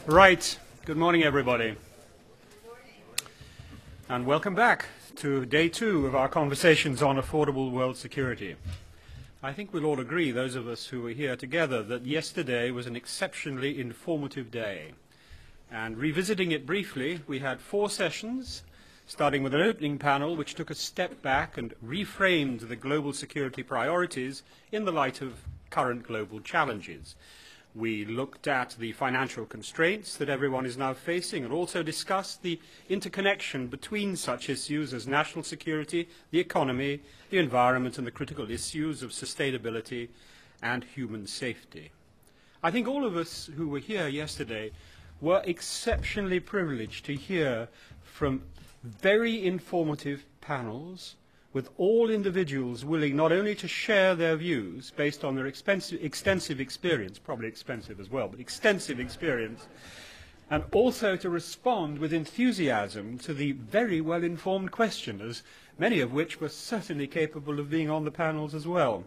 Right. Good morning, everybody. And welcome back to day 2 of our conversations on affordable world security. I think we'll all agree, those of us who were here together, that yesterday was an exceptionally informative day. And revisiting it briefly, we had 4 sessions, starting with an opening panel which took a step back and reframed the global security priorities in the light of current global challenges. We looked at the financial constraints that everyone is now facing and also discussed the interconnection between such issues as national security, the economy, the environment, and the critical issues of sustainability and human safety. I think all of us who were here yesterday were exceptionally privileged to hear from very informative panels with all individuals willing not only to share their views based on their extensive experience, probably expensive as well, but extensive experience, and also to respond with enthusiasm to the very well-informed questioners, many of which were certainly capable of being on the panels as well.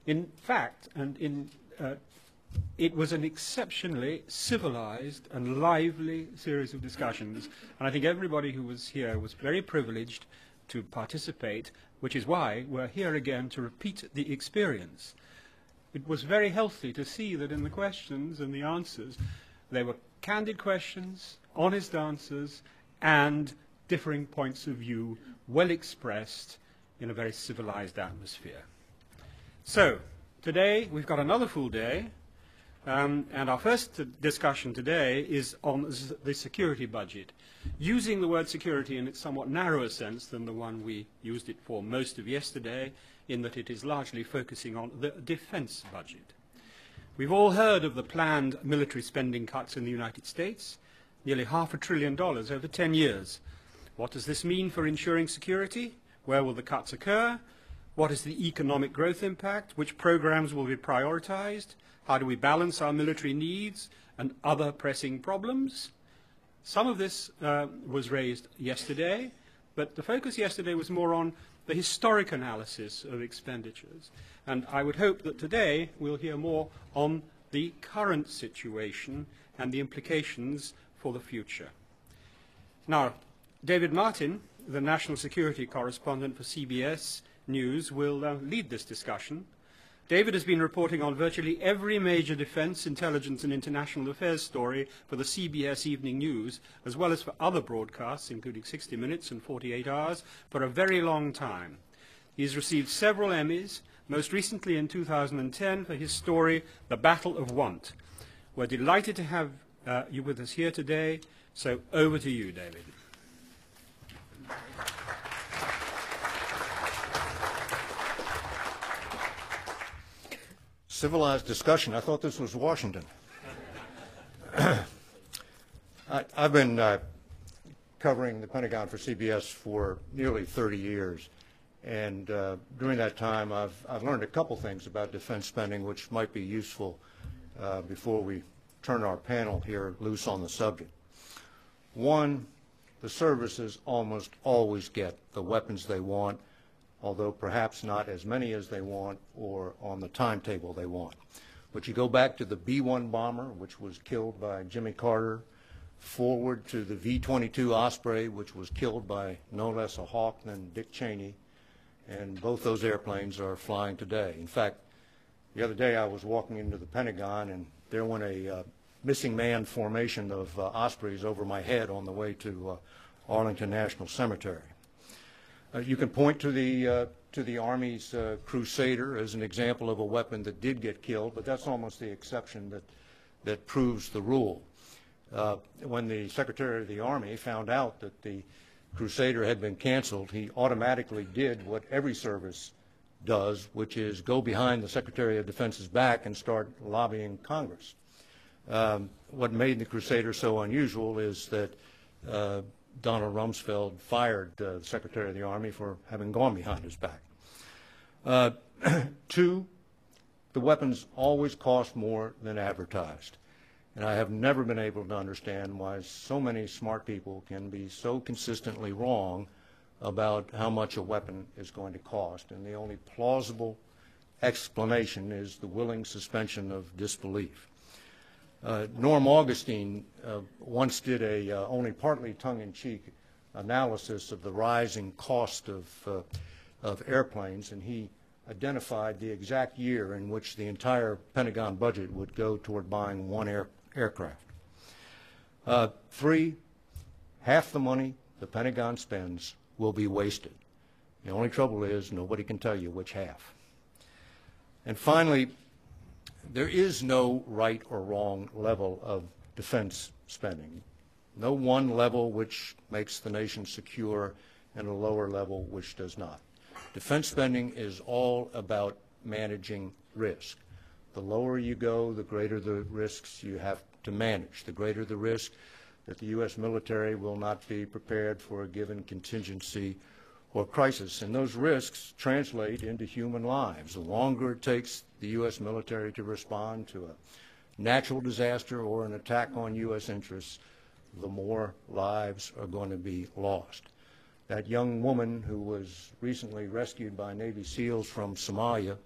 In fact, it was an exceptionally civilized and lively series of discussions, and I think everybody who was here was very privileged to participate, which is why we're here again to repeat the experience. It was very healthy to see that in the questions and the answers, they were candid questions, honest answers, and differing points of view, well expressed in a very civilized atmosphere. So, today we've got another full day, and our first discussion today is on the security budget, using the word security in its somewhat narrower sense than the one we used it for most of yesterday, in that it is largely focusing on the defense budget. We've all heard of the planned military spending cuts in the United States, nearly $500 billion over 10 years. What does this mean for ensuring security? Where will the cuts occur? What is the economic growth impact? Which programs will be prioritized? How do we balance our military needs and other pressing problems? Some of this was raised yesterday, but the focus yesterday was more on the historic analysis of expenditures. And I would hope that today we'll hear more on the current situation and the implications for the future. Now, David Martin, the national security correspondent for CBS News, will lead this discussion. David has been reporting on virtually every major defense, intelligence, and international affairs story for the CBS Evening News, as well as for other broadcasts, including 60 Minutes and 48 Hours, for a very long time. He's received several Emmys, most recently in 2010 for his story, The Battle of Want. We're delighted to have you with us here today, so over to you, David. Civilized discussion. I thought this was Washington. I've been covering the Pentagon for CBS for nearly 30 years. And during that time, I've learned a couple things about defense spending which might be useful before we turn our panel here loose on the subject. One, the services almost always get the weapons they want, although perhaps not as many as they want or on the timetable they want. But you go back to the B-1 bomber, which was killed by Jimmy Carter, forward to the V-22 Osprey, which was killed by no less a hawk than Dick Cheney, and both those airplanes are flying today. In fact, the other day I was walking into the Pentagon, and there went a missing man formation of Ospreys over my head on the way to Arlington National Cemetery. You can point to the Army's Crusader as an example of a weapon that did get killed, but that's almost the exception that proves the rule. When the Secretary of the Army found out that the Crusader had been canceled, he automatically did what every service does, which is go behind the Secretary of Defense's back and start lobbying Congress. What made the Crusader so unusual is that Donald Rumsfeld fired the Secretary of the Army for having gone behind his back. 2, the weapons always cost more than advertised. And I have never been able to understand why so many smart people can be so consistently wrong about how much a weapon is going to cost. And the only plausible explanation is the willing suspension of disbelief. Norm Augustine once did a only partly tongue-in-cheek analysis of the rising cost of airplanes, and he identified the exact year in which the entire Pentagon budget would go toward buying one aircraft. 3, half the money the Pentagon spends will be wasted. The only trouble is nobody can tell you which half. And finally, there is no right or wrong level of defense spending. No one level which makes the nation secure and a lower level which does not. Defense spending is all about managing risk. The lower you go, the greater the risks you have to manage. The greater the risk that the U.S. military will not be prepared for a given contingency or crisis. And those risks translate into human lives. The longer it takes the U.S. military to respond to a natural disaster or an attack on U.S. interests, the more lives are going to be lost. That young woman who was recently rescued by Navy SEALs from Somalia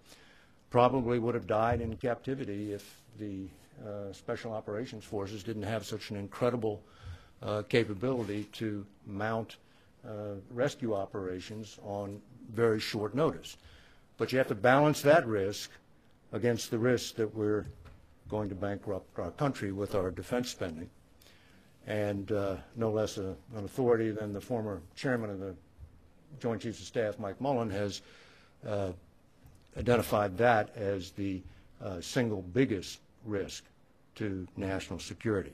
probably would have died in captivity if the Special Operations Forces didn't have such an incredible capability to mount rescue operations on very short notice. But you have to balance that risk against the risk that we're going to bankrupt our country with our defense spending. And no less an authority than the former chairman of the Joint Chiefs of Staff, Mike Mullen, has identified that as the single biggest risk to national security.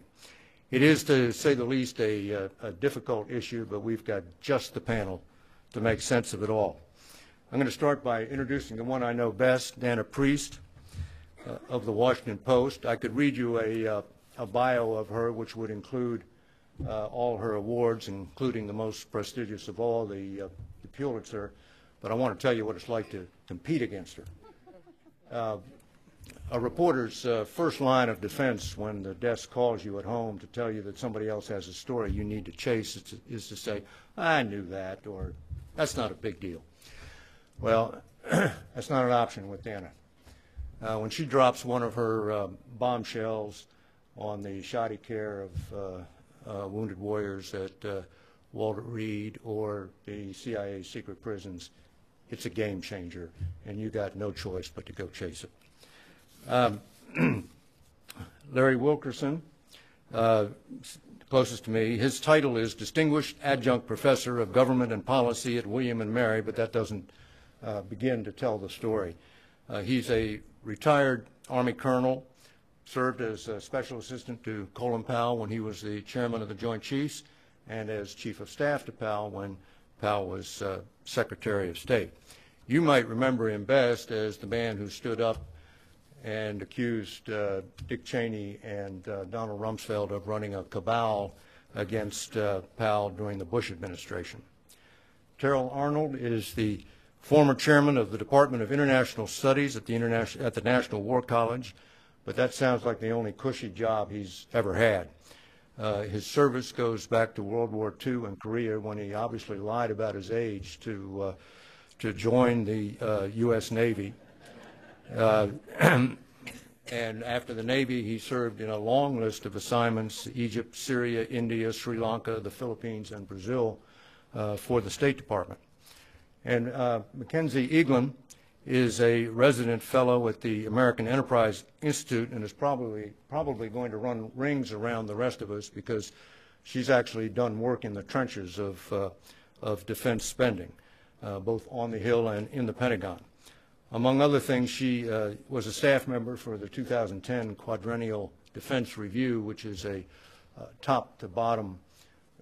It is, to say the least, a difficult issue, but we've got just the panel to make sense of it all. I'm going to start by introducing the one I know best, Dana Priest of the Washington Post. I could read you a bio of her, which would include all her awards, including the most prestigious of all, the Pulitzer, but I want to tell you what it's like to compete against her. A reporter's first line of defense when the desk calls you at home to tell you that somebody else has a story you need to chase is to say, I knew that, or that's not a big deal. Well, that's not an option with Dana. When she drops one of her bombshells on the shoddy care of wounded warriors at Walter Reed or the CIA secret prisons, it's a game changer, and you got no choice but to go chase it. Larry Wilkerson, closest to me, his title is Distinguished Adjunct Professor of Government and Policy at William & Mary, but that doesn't begin to tell the story. He's a retired Army colonel, served as a special assistant to Colin Powell when he was the chairman of the Joint Chiefs, and as chief of staff to Powell when Powell was Secretary of State. You might remember him best as the man who stood up and accused Dick Cheney and Donald Rumsfeld of running a cabal against Powell during the Bush administration. Terrell Arnold is the former chairman of the Department of International Studies at the National War College, but that sounds like the only cushy job he's ever had. His service goes back to World War II and Korea, when he obviously lied about his age to join the U.S. Navy. And after the Navy, he served in a long list of assignments: Egypt, Syria, India, Sri Lanka, the Philippines, and Brazil for the State Department. And Mackenzie Eaglen is a resident fellow at the American Enterprise Institute and is probably going to run rings around the rest of us because she's actually done work in the trenches of defense spending, both on the Hill and in the Pentagon. Among other things, she was a staff member for the 2010 Quadrennial Defense Review, which is a top-to-bottom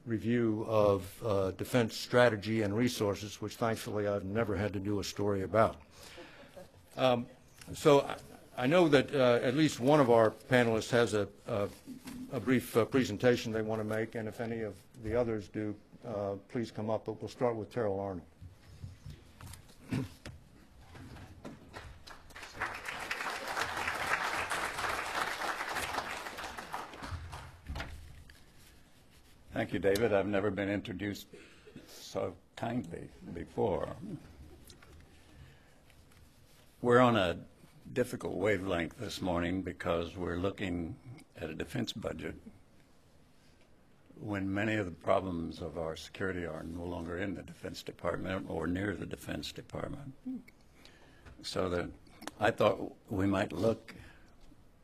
review of defense strategy and resources, which thankfully I've never had to do a story about. So I know that at least one of our panelists has a brief presentation they want to make, and if any of the others do, please come up, but we'll start with Terrell Arnold. Thank you, David. I've never been introduced so kindly before. We're on a difficult wavelength this morning because we're looking at a defense budget when many of the problems of our security are no longer in the Defense Department or near the Defense Department. So that I thought we might look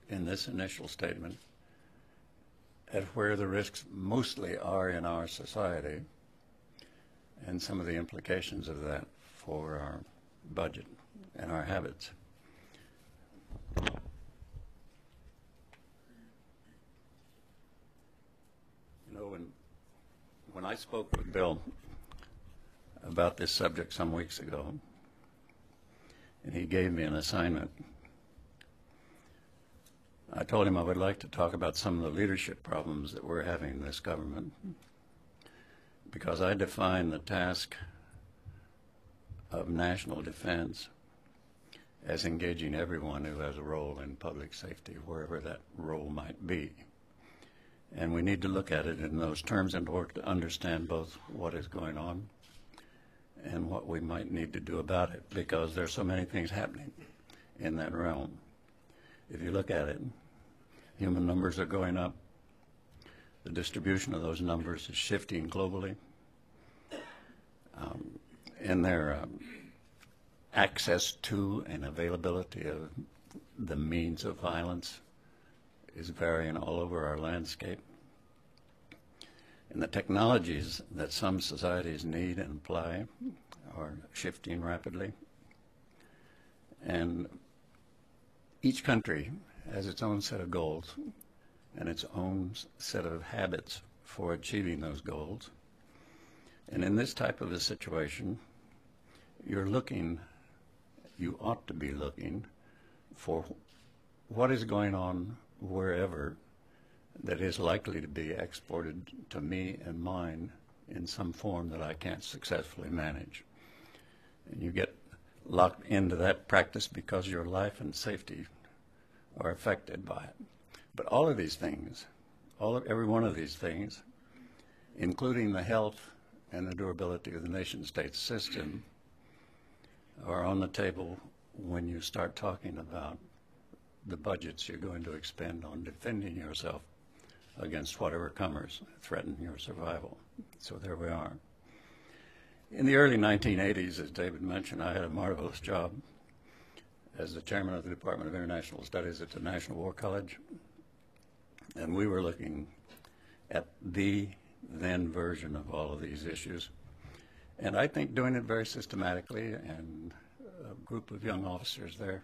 in this initial statement at where the risks mostly are in our society and some of the implications of that for our budget and our habits. You know, when I spoke with Bill about this subject some weeks ago, and he gave me an assignment, I told him I would like to talk about some of the leadership problems that we're having in this government, because I define the task of national defense as engaging everyone who has a role in public safety, wherever that role might be. And we need to look at it in those terms in order to understand both what is going on and what we might need to do about it, because there's so many things happening in that realm. If you look at it, human numbers are going up. The distribution of those numbers is shifting globally. And their access to and availability of the means of violence is varying all over our landscape. And the technologies that some societies need and apply are shifting rapidly. And each country has its own set of goals and its own set of habits for achieving those goals. And in this type of a situation, you ought to be looking for what is going on wherever that is likely to be exported to me and mine in some form that I can't successfully manage. And you get locked into that practice because your life and safety are affected by it. But all of these things, every one of these things, including the health and the durability of the nation-state system, are on the table when you start talking about the budgets you're going to expend on defending yourself against whatever comers threaten your survival. So there we are. In the early 1980s, as David mentioned, I had a marvelous job as the chairman of the Department of International Studies at the National War College. And we were looking at the then version of all of these issues. And I think doing it very systematically, and a group of young officers there,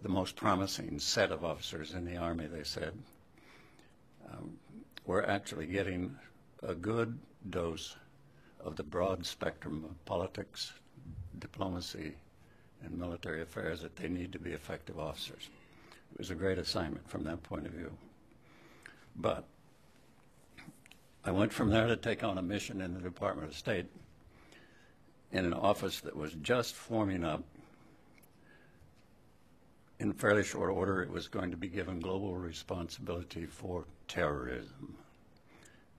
the most promising set of officers in the Army, they said, were actually getting a good dose of the broad spectrum of politics, diplomacy, and military affairs that they need to be effective officers. It was a great assignment from that point of view. But I went from there to take on a mission in the Department of State in an office that was just forming up. In fairly short order, it was going to be given global responsibility for terrorism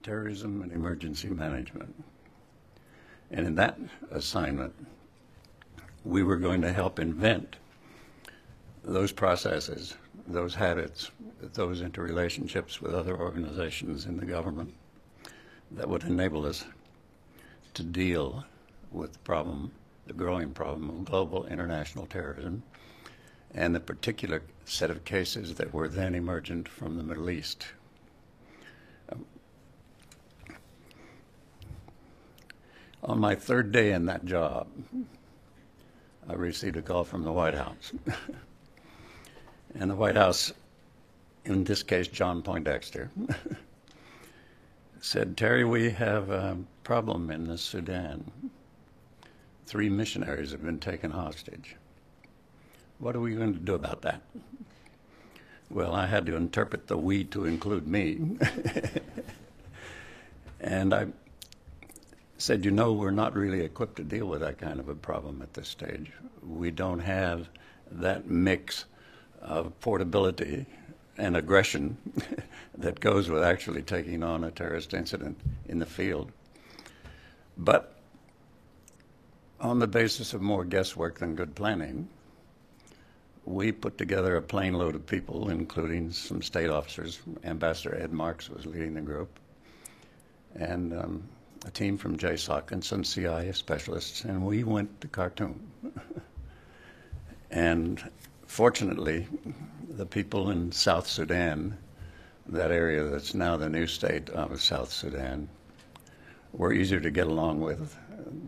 and emergency management. And in that assignment, we were going to help invent those processes, those habits, those interrelationships with other organizations in the government that would enable us to deal with the problem, the growing problem of global international terrorism, and the particular set of cases that were then emergent from the Middle East. On my third day in that job, I received a call from the White House. And the White House, in this case, John Poindexter, said, "Terry, we have a problem in the Sudan. 3 missionaries have been taken hostage. What are we going to do about that?" Well, I had to interpret the "we" to include me. And I said, we're not really equipped to deal with that kind of a problem at this stage. We don't have that mix of portability and aggression that goes with actually taking on a terrorist incident in the field. But on the basis of more guesswork than good planning, we put together a plane load of people, including some state officers. Ambassador Ed Marks was leading the group, and a team from JSOC and some CIA specialists, and we went to Khartoum. And fortunately, the people in South Sudan, that area that's now the new state of South Sudan, were easier to get along with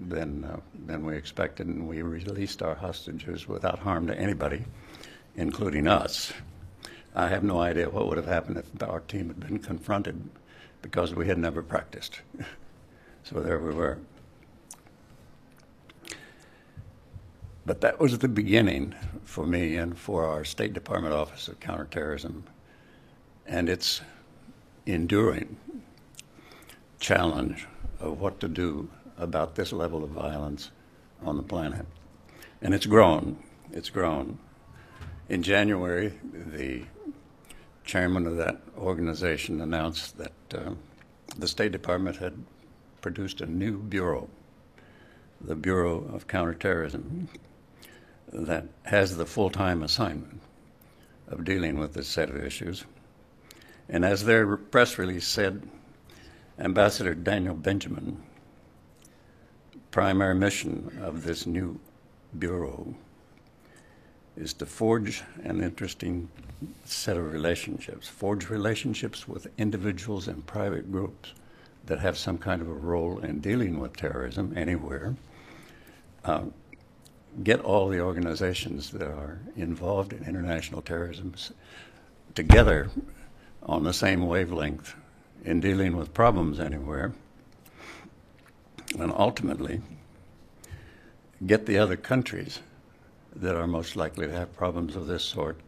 than we expected, and we released our hostages without harm to anybody, including us. I have no idea what would have happened if our team had been confronted, because we had never practiced. So there we were. But that was the beginning for me and for our State Department Office of Counterterrorism, and its enduring challenge of what to do about this level of violence on the planet. And it's grown. It's grown. In January, the chairman of that organization announced that the State Department had produced a new bureau, the Bureau of Counterterrorism, that has the full-time assignment of dealing with this set of issues. And as their press release said, Ambassador Daniel Benjamin, primary mission of this new bureau is to forge an interesting set of relationships, forge relationships with individuals and private groups that have some kind of a role in dealing with terrorism anywhere, get all the organizations that are involved in international terrorism together on the same wavelength in dealing with problems anywhere, and ultimately get the other countries that are most likely to have problems of this sort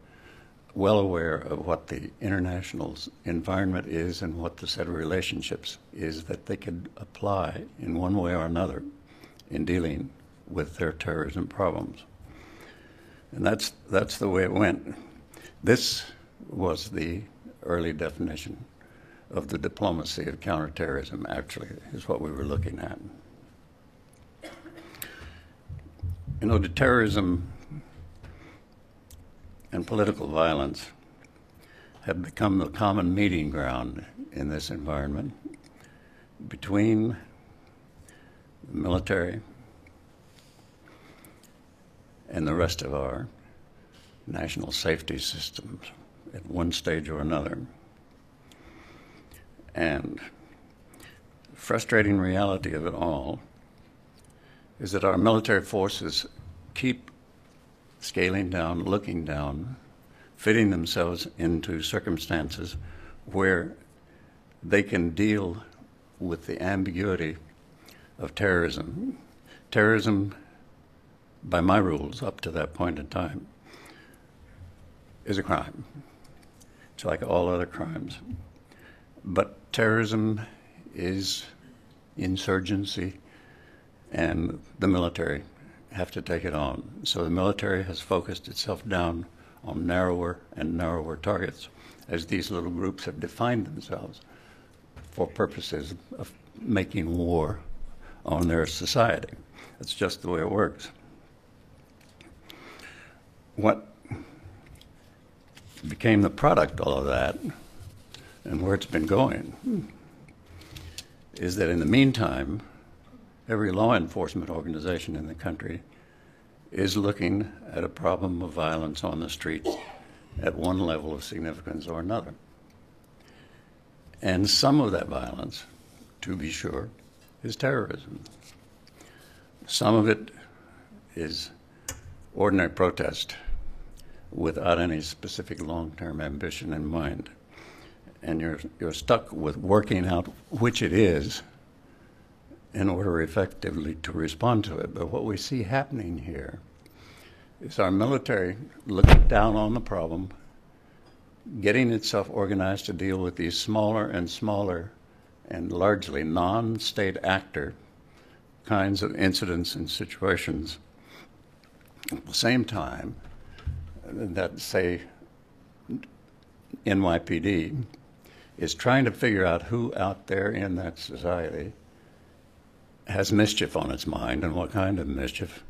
well aware of what the international environment is and what the set of relationships is that they could apply in one way or another in dealing with their terrorism problems. And that's the way it went. This was the early definition of the diplomacy of counterterrorism, actually, is what we were looking at. You know, the terrorism and political violence have become the common meeting ground in this environment between the military and the rest of our national safety systems at one stage or another. And the frustrating reality of it all is that our military forces keep scaling down, looking down, fitting themselves into circumstances where they can deal with the ambiguity of terrorism. Terrorism, by my rules, up to that point in time, is a crime. It's like all other crimes. But terrorism is insurgency, and the military have to take it on. So the military has focused itself down on narrower and narrower targets as these little groups have defined themselves for purposes of making war on their society. That's just the way it works. What became the product of all of that, and where it's been going, is that in the meantime, every law enforcement organization in the country is looking at a problem of violence on the streets at one level of significance or another. And some of that violence, to be sure, is terrorism. Some of it is ordinary protest without any specific long-term ambition in mind. And you're stuck with working out which it is in order effectively to respond to it. But what we see happening here is our military looking down on the problem, getting itself organized to deal with these smaller and smaller and largely non-state actor kinds of incidents and situations. At the same time that, say, NYPD is trying to figure out who out there in that society has mischief on its mind and what kind of mischief,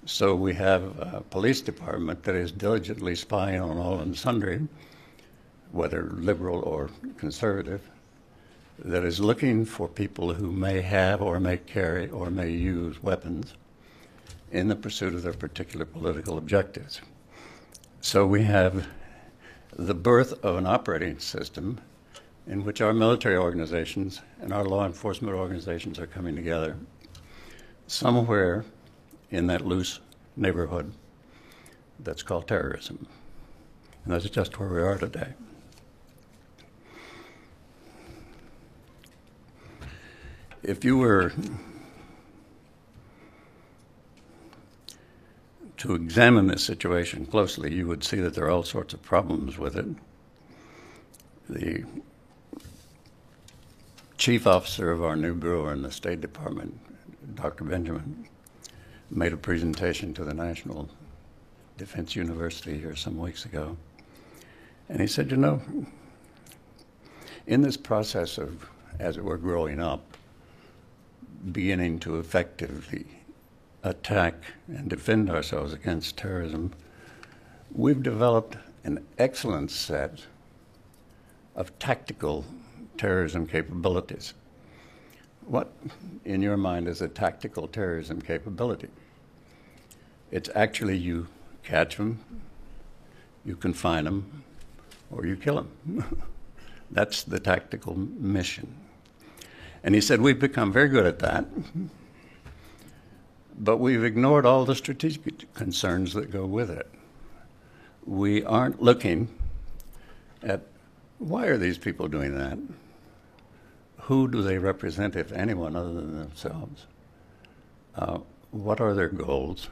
So we have a police department that is diligently spying on all and sundry, whether liberal or conservative, that is looking for people who may have or may carry or may use weapons in the pursuit of their particular political objectives. So we have the birth of an operating system in which our military organizations and our law enforcement organizations are coming together somewhere in that loose neighborhood that's called terrorism. And that's just where we are today. If you were to examine this situation closely, you would see that there are all sorts of problems with it. The chief officer of our new bureau in the State Department, Dr. Benjamin, made a presentation to the National Defense University here some weeks ago. And he said, you know, in this process of, as it were, growing up, beginning to effectively attack and defend ourselves against terrorism, we've developed an excellent set of tactical terrorism capabilities. What, in your mind, is a tactical terrorism capability? It's actually you catch them, you confine them, or you kill them. That's the tactical mission. And he said, we've become very good at that, but we've ignored all the strategic concerns that go with it. We aren't looking at why are these people doing that? Who do they represent, if anyone, other than themselves? What are their goals?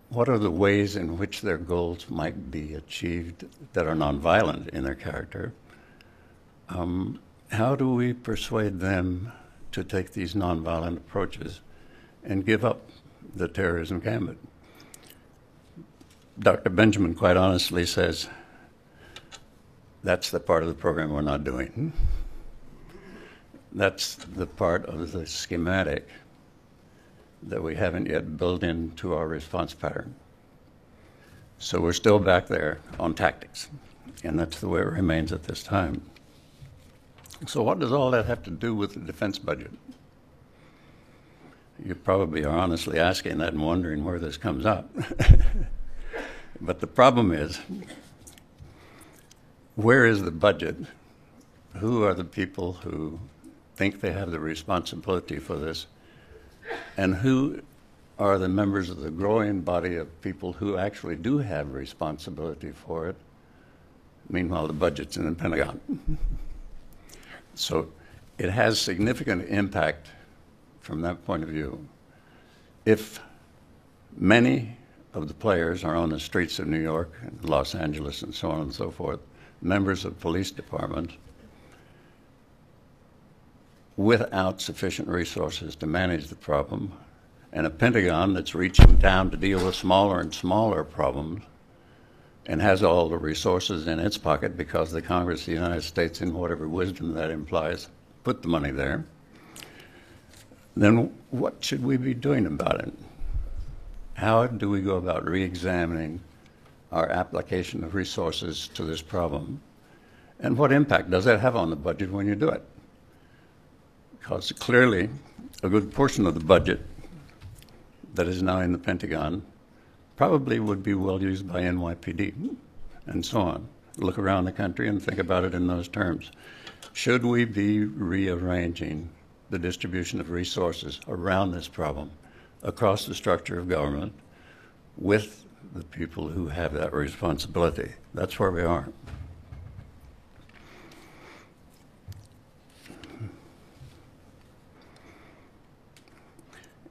What are the ways in which their goals might be achieved that are nonviolent in their character? How do we persuade them to take these nonviolent approaches and give up the terrorism gambit? Dr. Benjamin quite honestly says, that's the part of the program we're not doing. That's the part of the schematic that we haven't yet built into our response pattern. So we're still back there on tactics, and that's the way it remains at this time. So what does all that have to do with the defense budget? You probably are honestly asking that and wondering where this comes up. But the problem is, where is the budget? Who are the people who think they have the responsibility for this? And who are the members of the growing body of people who actually do have responsibility for it? Meanwhile, the budget's in the Pentagon. So it has significant impact from that point of view. If many of the players are on the streets of New York and Los Angeles and so on and so forth, members of police departments, without sufficient resources to manage the problem, and a Pentagon that's reaching down to deal with smaller and smaller problems and has all the resources in its pocket because the Congress of the United States, in whatever wisdom that implies, put the money there, then what should we be doing about it? How do we go about re-examining our application of resources to this problem? And what impact does that have on the budget when you do it? Because clearly, a good portion of the budget that is now in the Pentagon probably would be well used by NYPD and so on. Look around the country and think about it in those terms. Should we be rearranging the distribution of resources around this problem across the structure of government with the people who have that responsibility? That's where we are.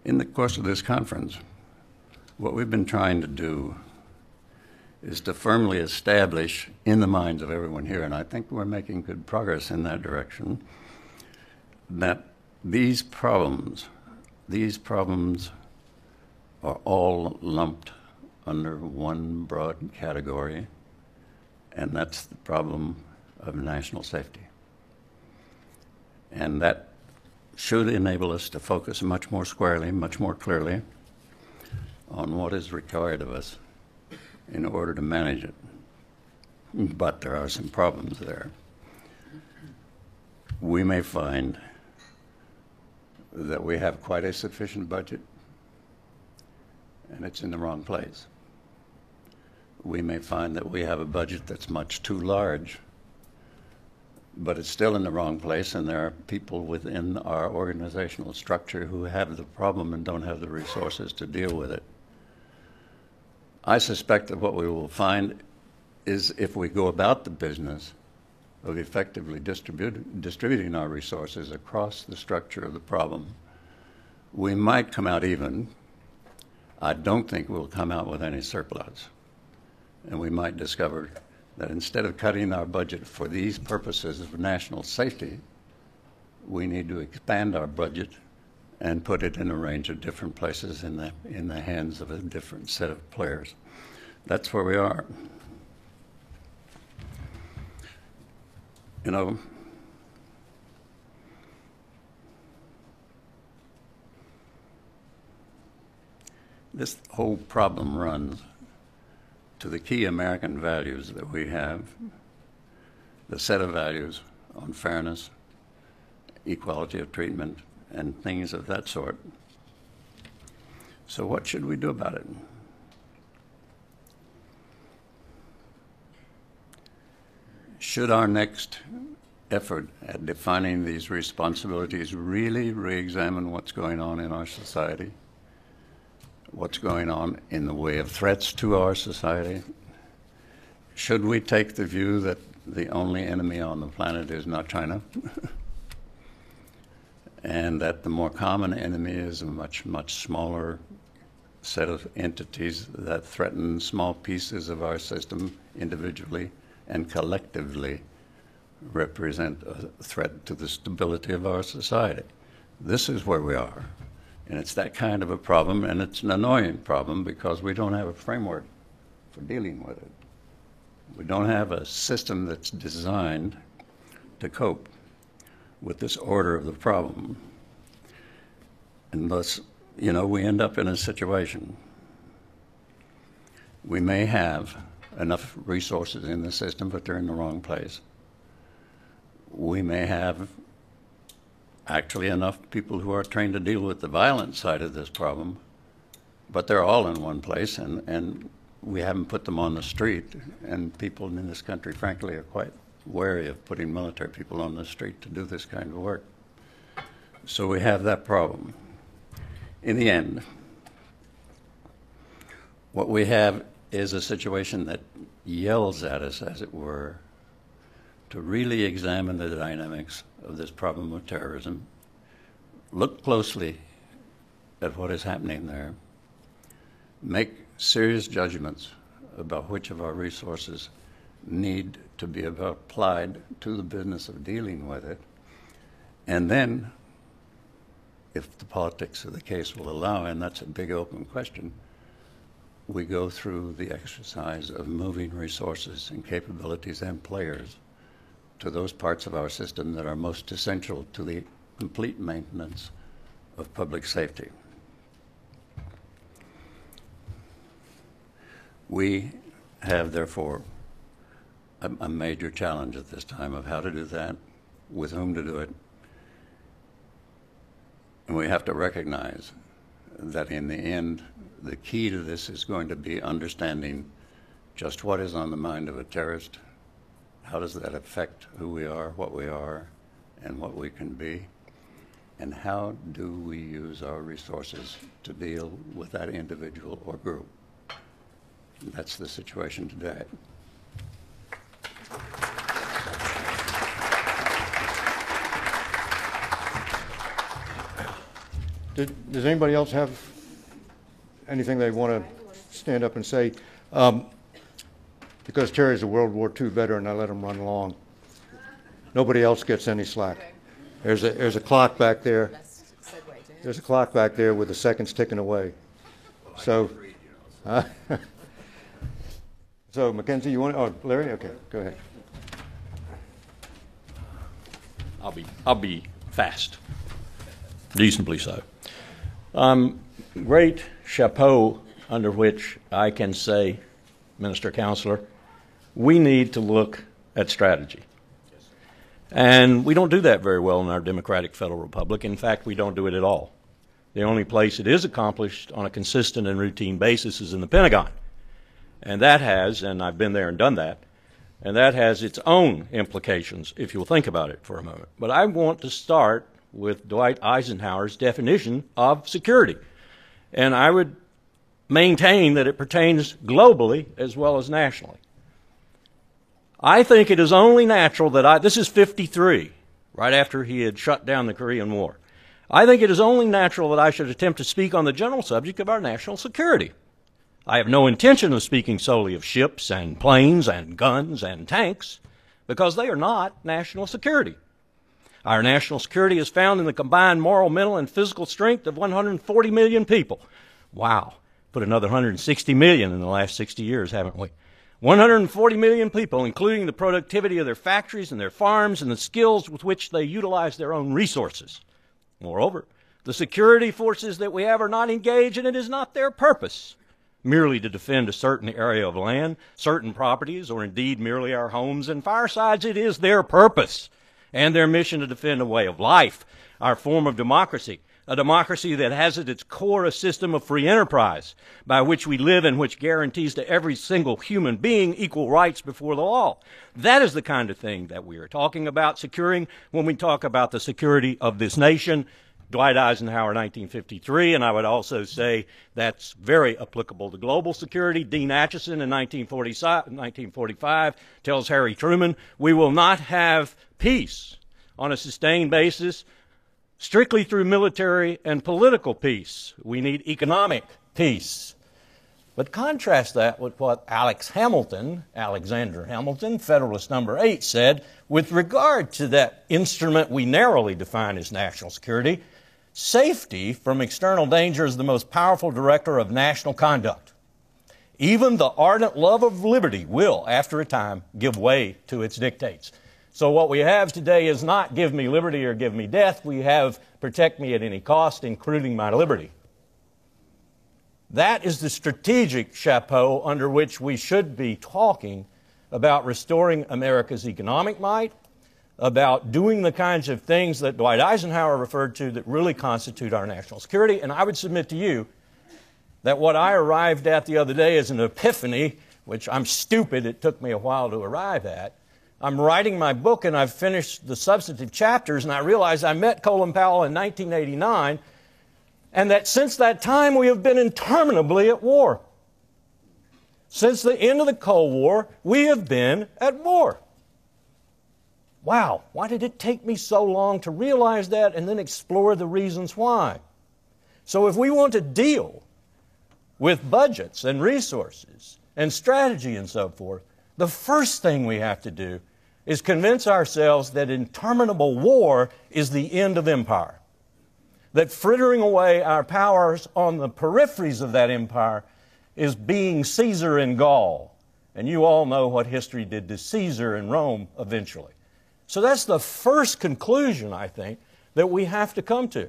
In the course of this conference, what we've been trying to do is to firmly establish in the minds of everyone here, and I think we're making good progress in that direction, that these problems are all lumped under one broad category, and that's the problem of national safety. And that should enable us to focus much more squarely, much more clearly on what is required of us in order to manage it. But there are some problems there. We may find that we have quite a sufficient budget, and it's in the wrong place. We may find that we have a budget that's much too large, but it's still in the wrong place, and there are people within our organizational structure who have the problem and don't have the resources to deal with it. I suspect that what we will find is, if we go about the business of effectively distributing our resources across the structure of the problem, we might come out even. I don't think we'll come out with any surplus. And we might discover that instead of cutting our budget for these purposes of national safety, we need to expand our budget and put it in a range of different places in the hands of a different set of players. That's where we are. You know, this whole problem runs to the key American values that we have, the set of values on fairness, equality of treatment, and things of that sort. So what should we do about it? Should our next effort at defining these responsibilities really re-examine what's going on in our society, what's going on in the way of threats to our society? Should we take the view that the only enemy on the planet is not China? And that the more common enemy is a much, much smaller set of entities that threaten small pieces of our system individually and collectively represent a threat to the stability of our society. This is where we are. And it's that kind of a problem, and it's an annoying problem because we don't have a framework for dealing with it. We don't have a system that's designed to cope with this order of the problem. And thus, you know, we end up in a situation. We may have enough resources in the system, but they're in the wrong place. We may have actually enough people who are trained to deal with the violent side of this problem, but they're all in one place, and we haven't put them on the street, and people in this country, frankly, are quite wary of putting military people on the street to do this kind of work. So we have that problem. In the end, what we have is a situation that yells at us, as it were, to really examine the dynamics of this problem of terrorism, look closely at what is happening there, make serious judgments about which of our resources need to be applied to the business of dealing with it, and then, if the politics of the case will allow, and that's a big open question, we go through the exercise of moving resources and capabilities and players to those parts of our system that are most essential to the complete maintenance of public safety. We have, therefore, a major challenge at this time of how to do that, with whom to do it. And we have to recognize that in the end, the key to this is going to be understanding just what is on the mind of a terrorist, how does that affect who we are, and what we can be, and how do we use our resources to deal with that individual or group. And that's the situation today. Does anybody else have anything they want to stand up and say? Because Terry's a World War II veteran, I let him run long. Nobody else gets any slack. There's a clock back there. There's a clock back there with the seconds ticking away. So, so Mackenzie, you want? Oh, Larry, okay, go ahead. I'll be fast. reasonably so. Great chapeau under which I can say, Minister Counselor, we need to look at strategy. And we don't do that very well in our democratic federal republic. In fact, we don't do it at all. The only place it is accomplished on a consistent and routine basis is in the Pentagon. And that has, and I've been there and done that, and that has its own implications if you'll think about it for a moment. But I want to start with Dwight Eisenhower's definition of security. And I would maintain that it pertains globally as well as nationally. I think it is only natural that this is 53, right after he had shut down the Korean War. I think it is only natural that I should attempt to speak on the general subject of our national security. I have no intention of speaking solely of ships and planes and guns and tanks, because they are not national security. Our national security is found in the combined moral, mental, and physical strength of 140 million people. Wow. Put another 160 million in the last 60 years, haven't we? 140 million people, including the productivity of their factories and their farms and the skills with which they utilize their own resources. Moreover, the security forces that we have are not engaged, and it is not their purpose merely to defend a certain area of land, certain properties, or indeed merely our homes and firesides. It is their purpose and their mission to defend a way of life, our form of democracy, a democracy that has at its core a system of free enterprise by which we live and which guarantees to every single human being equal rights before the law. That is the kind of thing that we are talking about securing when we talk about the security of this nation. Dwight Eisenhower, 1953, and I would also say that's very applicable to global security. Dean Acheson in 1945 tells Harry Truman, we will not have peace on a sustained basis strictly through military and political peace. We need economic peace. But contrast that with what Alexander Hamilton, Federalist number 8, said with regard to that instrument we narrowly define as national security. Safety from external danger is the most powerful director of national conduct. Even the ardent love of liberty will, after a time, give way to its dictates. So what we have today is not give me liberty or give me death. We have protect me at any cost, including my liberty. That is the strategic chapeau under which we should be talking about restoring America's economic might, about doing the kinds of things that Dwight Eisenhower referred to that really constitute our national security. And I would submit to you that what I arrived at the other day is an epiphany, which I'm stupid, it took me a while to arrive at. I'm writing my book and I've finished the substantive chapters, and I realized I met Colin Powell in 1989, and that since that time we have been interminably at war. Since the end of the Cold War, we have been at war. Wow, why did it take me so long to realize that and then explore the reasons why? So if we want to deal with budgets and resources and strategy and so forth, the first thing we have to do is convince ourselves that interminable war is the end of empire. That frittering away our powers on the peripheries of that empire is being Caesar in Gaul. And you all know what history did to Caesar in Rome eventually. So that's the first conclusion, I think, that we have to come to,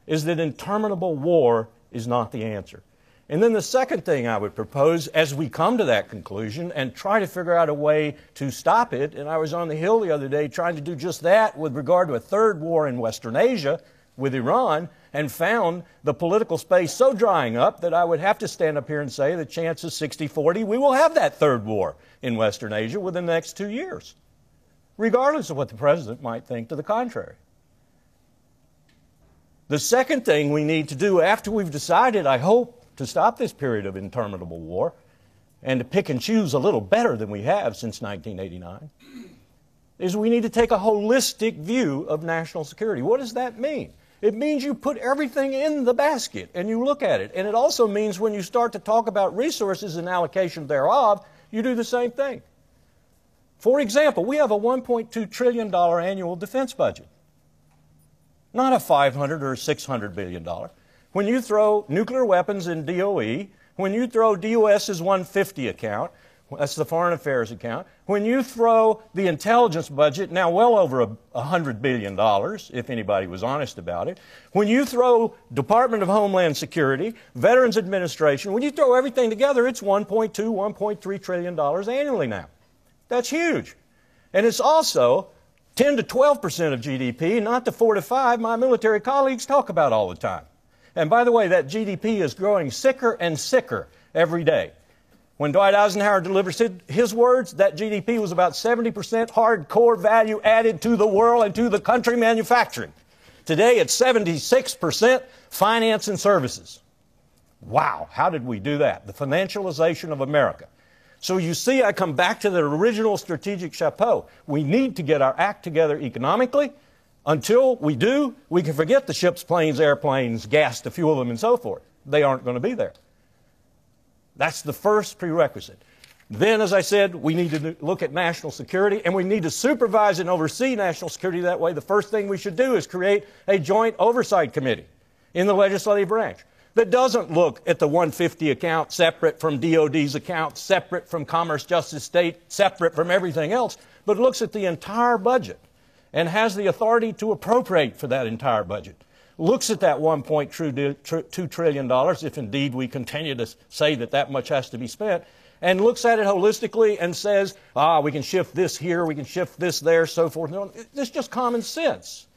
is that interminable war is not the answer. And then the second thing I would propose as we come to that conclusion and try to figure out a way to stop it, and I was on the Hill the other day trying to do just that with regard to a third war in Western Asia with Iran, and found the political space so drying up that I would have to stand up here and say the chance is 60-40 we will have that third war in Western Asia within the next 2 years, regardless of what the President might think to the contrary. The second thing we need to do after we've decided, I hope, to stop this period of interminable war and to pick and choose a little better than we have since 1989, is we need to take a holistic view of national security. What does that mean? It means you put everything in the basket and you look at it. And it also means when you start to talk about resources and allocation thereof, you do the same thing. For example, we have a $1.2 trillion annual defense budget, not a $500 or $600 billion. When you throw nuclear weapons in DOE, when you throw DOS's 150 account, That's the foreign affairs account. When you throw the intelligence budget, now well over $100 billion, if anybody was honest about it. When you throw Department of Homeland Security, Veterans Administration, when you throw everything together, it's $1.2, $1.3 trillion annually now. That's huge. And it's also 10 to 12% of GDP, not the 4 to 5 my military colleagues talk about all the time. And by the way, that GDP is growing sicker and sicker every day. When Dwight Eisenhower delivers his words, that GDP was about 70% hardcore value added to the world and to the country manufacturing. Today it's 76% finance and services. Wow, how did we do that? The financialization of America. So you see, I come back to the original strategic chapeau. We need to get our act together economically. Until we do, we can forget the ships, planes, airplanes, gas to fuel them, and so forth. They aren't going to be there. That's the first prerequisite. Then, as I said, we need to look at national security, and we need to supervise and oversee national security that way. The first thing we should do is create a joint oversight committee in the legislative branch that doesn't look at the 150 account separate from DOD's account, separate from Commerce, Justice, State, separate from everything else, but looks at the entire budget and has the authority to appropriate for that entire budget. Looks at that $1.2 trillion, if indeed we continue to say that that much has to be spent, and looks at it holistically and says, we can shift this here, we can shift this there, so forth. It's just common sense.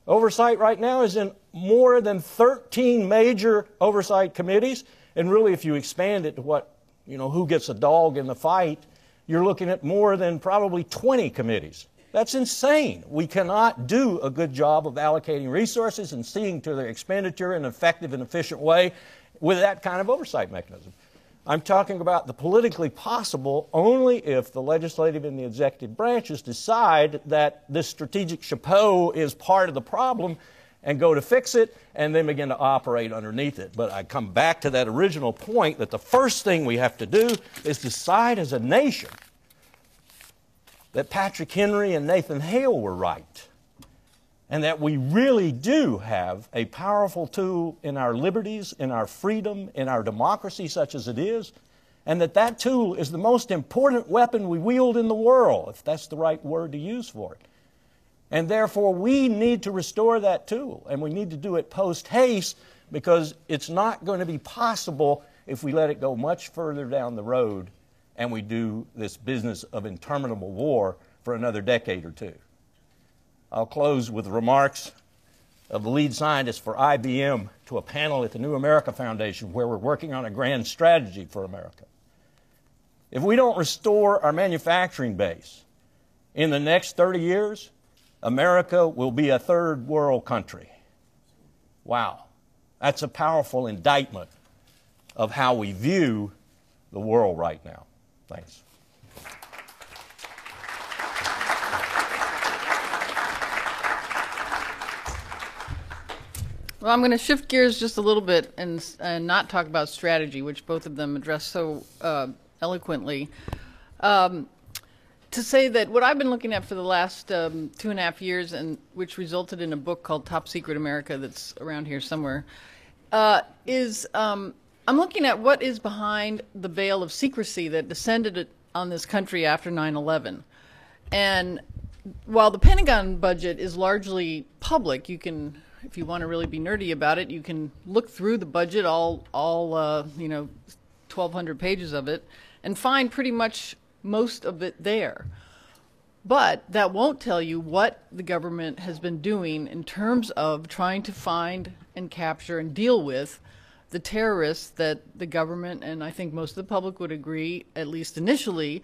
Oversight right now is in more than 13 major oversight committees, and really if you expand it to what, who gets a dog in the fight, you're looking at more than probably 20 committees. That's insane. We cannot do a good job of allocating resources and seeing to their expenditure in an effective and efficient way with that kind of oversight mechanism. I'm talking about the politically possible only if the legislative and the executive branches decide that this strategic chapeau is part of the problem and go to fix it and then begin to operate underneath it. But I come back to that original point that the first thing we have to do is decide as a nation that Patrick Henry and Nathan Hale were right, and that we really do have a powerful tool in our liberties, in our freedom, in our democracy such as it is, and that that tool is the most important weapon we wield in the world, if that's the right word to use for it. And therefore, we need to restore that tool, and we need to do it post-haste, because it's not going to be possible if we let it go much further down the road and we do this business of interminable war for another decade or two. I'll close with remarks of the lead scientist for IBM to a panel at the New America Foundation where we're working on a grand strategy for America. If we don't restore our manufacturing base in the next 30 years, America will be a third world country. Wow. That's a powerful indictment of how we view the world right now. Thanks. Well, I'm going to shift gears just a little bit and not talk about strategy, which both of them address so eloquently. To say that what I've been looking at for the last 2.5 years, and which resulted in a book called Top Secret America that's around here somewhere, is I'm looking at what is behind the veil of secrecy that descended on this country after 9/11. And while the Pentagon budget is largely public, you can, if you want to really be nerdy about it, you can look through the budget, all 1,200 pages of it, and find pretty much most of it there. But that won't tell you what the government has been doing in terms of trying to find and capture and deal with the terrorists that the government, and I think most of the public would agree, at least initially,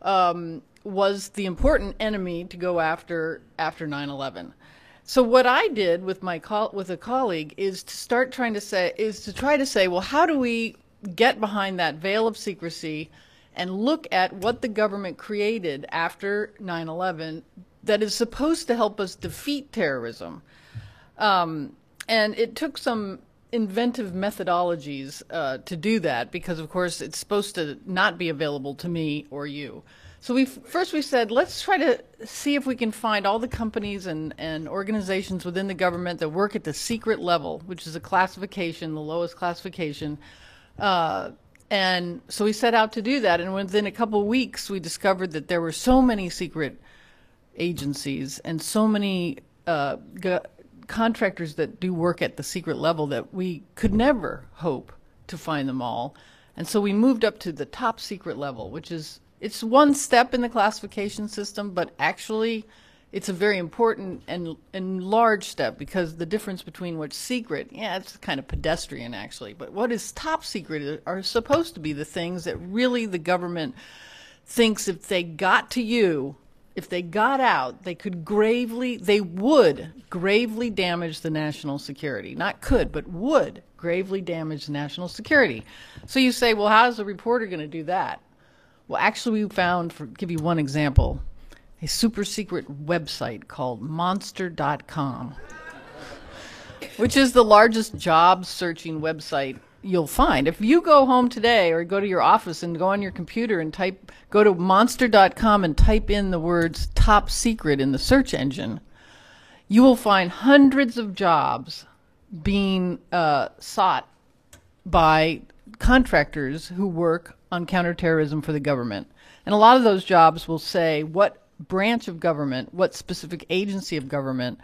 was the important enemy to go after 9/11. So what I did with with a colleague is to try to say, well, how do we get behind that veil of secrecy and look at what the government created after 9/11 that is supposed to help us defeat terrorism? And it took some inventive methodologies to do that, because of course it's supposed to not be available to me or you. So first we said, let's try to see if we can find all the companies and organizations within the government that work at the secret level, which is a classification, the lowest classification, And so we set out to do that, and within a couple of weeks, we discovered that there were so many secret agencies and so many contractors that do work at the secret level that we could never hope to find them all. And so we moved up to the top secret level, which is, it's one step in the classification system, but actually it's a very important and large step, because the difference between what's secret, yeah, it's kind of pedestrian actually, but what is top secret are supposed to be the things that really the government thinks if they got to you, if they got out, they would gravely damage the national security. Not could, but would gravely damage the national security. So you say, well, how is a reporter going to do that? Well, actually we found, for give you one example, a super secret website called Monster.com, which is the largest job searching website you'll find. If you go home today or go to your office and go on your computer and go to Monster.com and type in the words top secret in the search engine, you will find hundreds of jobs being sought by contractors who work on counterterrorism for the government. And a lot of those jobs will say what branch of government, what specific agency of government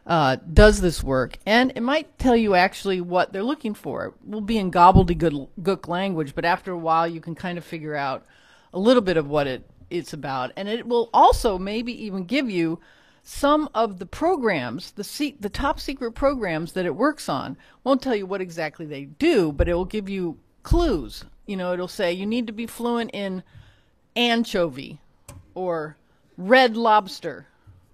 does this work, and it might tell you actually what they're looking for. It will be in gobbledygook language, but after a while you can kind of figure out a little bit of what it's about, and it will also maybe even give you some of the programs, the top secret programs that it works on. Won't tell you what exactly they do, but it will give you clues. You know, it'll say you need to be fluent in anchovy or red lobster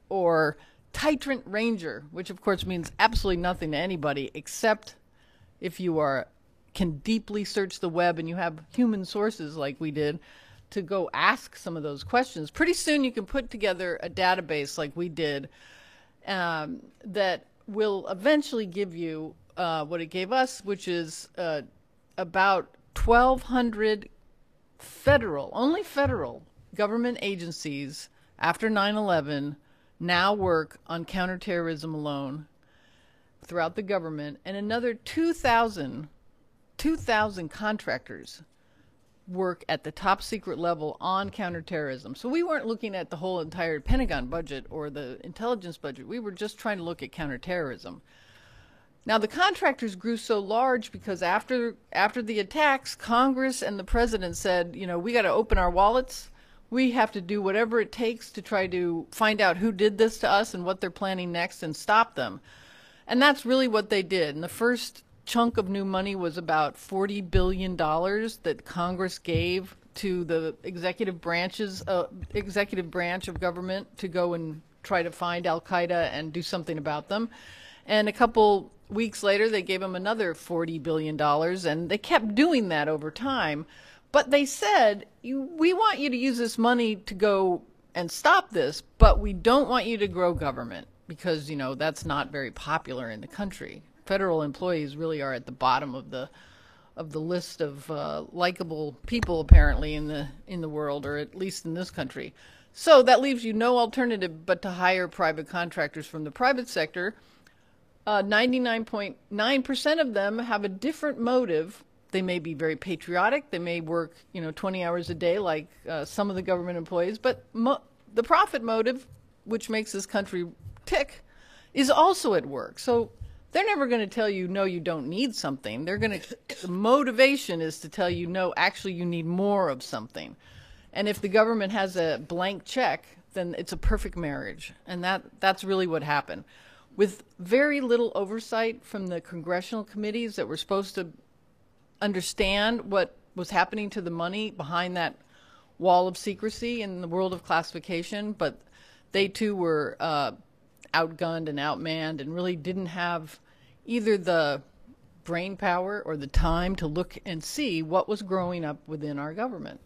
or Titrant Ranger, which of course means absolutely nothing to anybody except if you can deeply search the web and you have human sources like we did to go ask some of those questions. Pretty soon you can put together a database like we did that will eventually give you what it gave us, which is about 1,200 only federal government agencies after 9/11 now work on counterterrorism alone throughout the government, and another 2,000 contractors work at the top secret level on counterterrorism. So we weren't looking at the whole entire Pentagon budget or the intelligence budget. We were just trying to look at counterterrorism. Now the contractors grew so large because after the attacks, Congress and the president said, you know, we got to open our wallets. We have to do whatever it takes to try to find out who did this to us and what they're planning next and stop them. And that's really what they did. And the first chunk of new money was about $40 billion that Congress gave to the executive branch of government to go and try to find Al-Qaeda and do something about them. And a couple weeks later, they gave them another $40 billion, and they kept doing that over time. But they said, we want you to use this money to go and stop this, but we don't want you to grow government because, you know, that's not very popular in the country. Federal employees really are at the bottom of the list of likable people apparently in the world, or at least in this country. So that leaves you no alternative but to hire private contractors from the private sector. 99.9% of them have a different motive. They may be very patriotic. They may work, 20 hours a day like some of the government employees. But the profit motive, which makes this country tick, is also at work. So they're never going to tell you, no, you don't need something. The motivation is to tell you, no, actually you need more of something. And if the government has a blank check, then it's a perfect marriage. And that's really what happened. With very little oversight from the congressional committees that were supposed to understand what was happening to the money behind that wall of secrecy in the world of classification, but they too were outgunned and outmanned and really didn't have either the brain power or the time to look and see what was growing up within our government.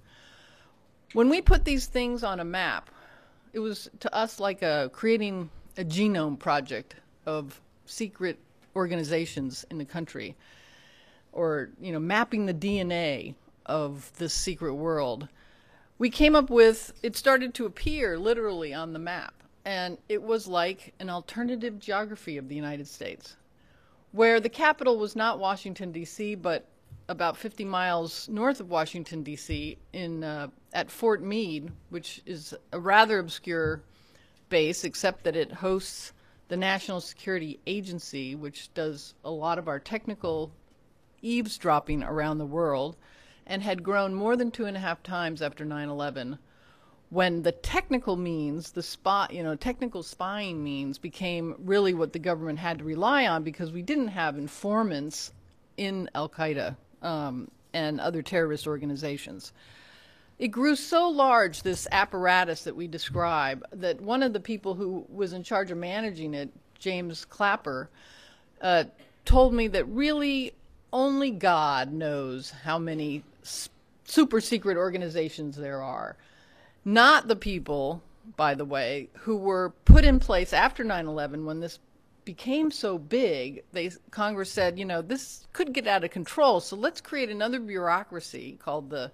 When we put these things on a map, it was to us like creating a genome project of secret organizations in the country, or mapping the DNA of this secret world. We came up with, it started to appear literally on the map, and it was like an alternative geography of the United States, where the capital was not Washington, D.C., but about 50 miles north of Washington, D.C., at Fort Meade, which is a rather obscure base, except that it hosts the National Security Agency, which does a lot of our technical eavesdropping around the world, and had grown more than 2.5 times after 9/11, when the technical means, technical spying means became really what the government had to rely on, because we didn't have informants in Al-Qaeda and other terrorist organizations. It grew so large, this apparatus that we describe, that one of the people who was in charge of managing it, James Clapper, told me that really only God knows how many super secret organizations there are. Not the people, by the way, who were put in place after 9/11 when this became so big. Congress said, this could get out of control, so let's create another bureaucracy called the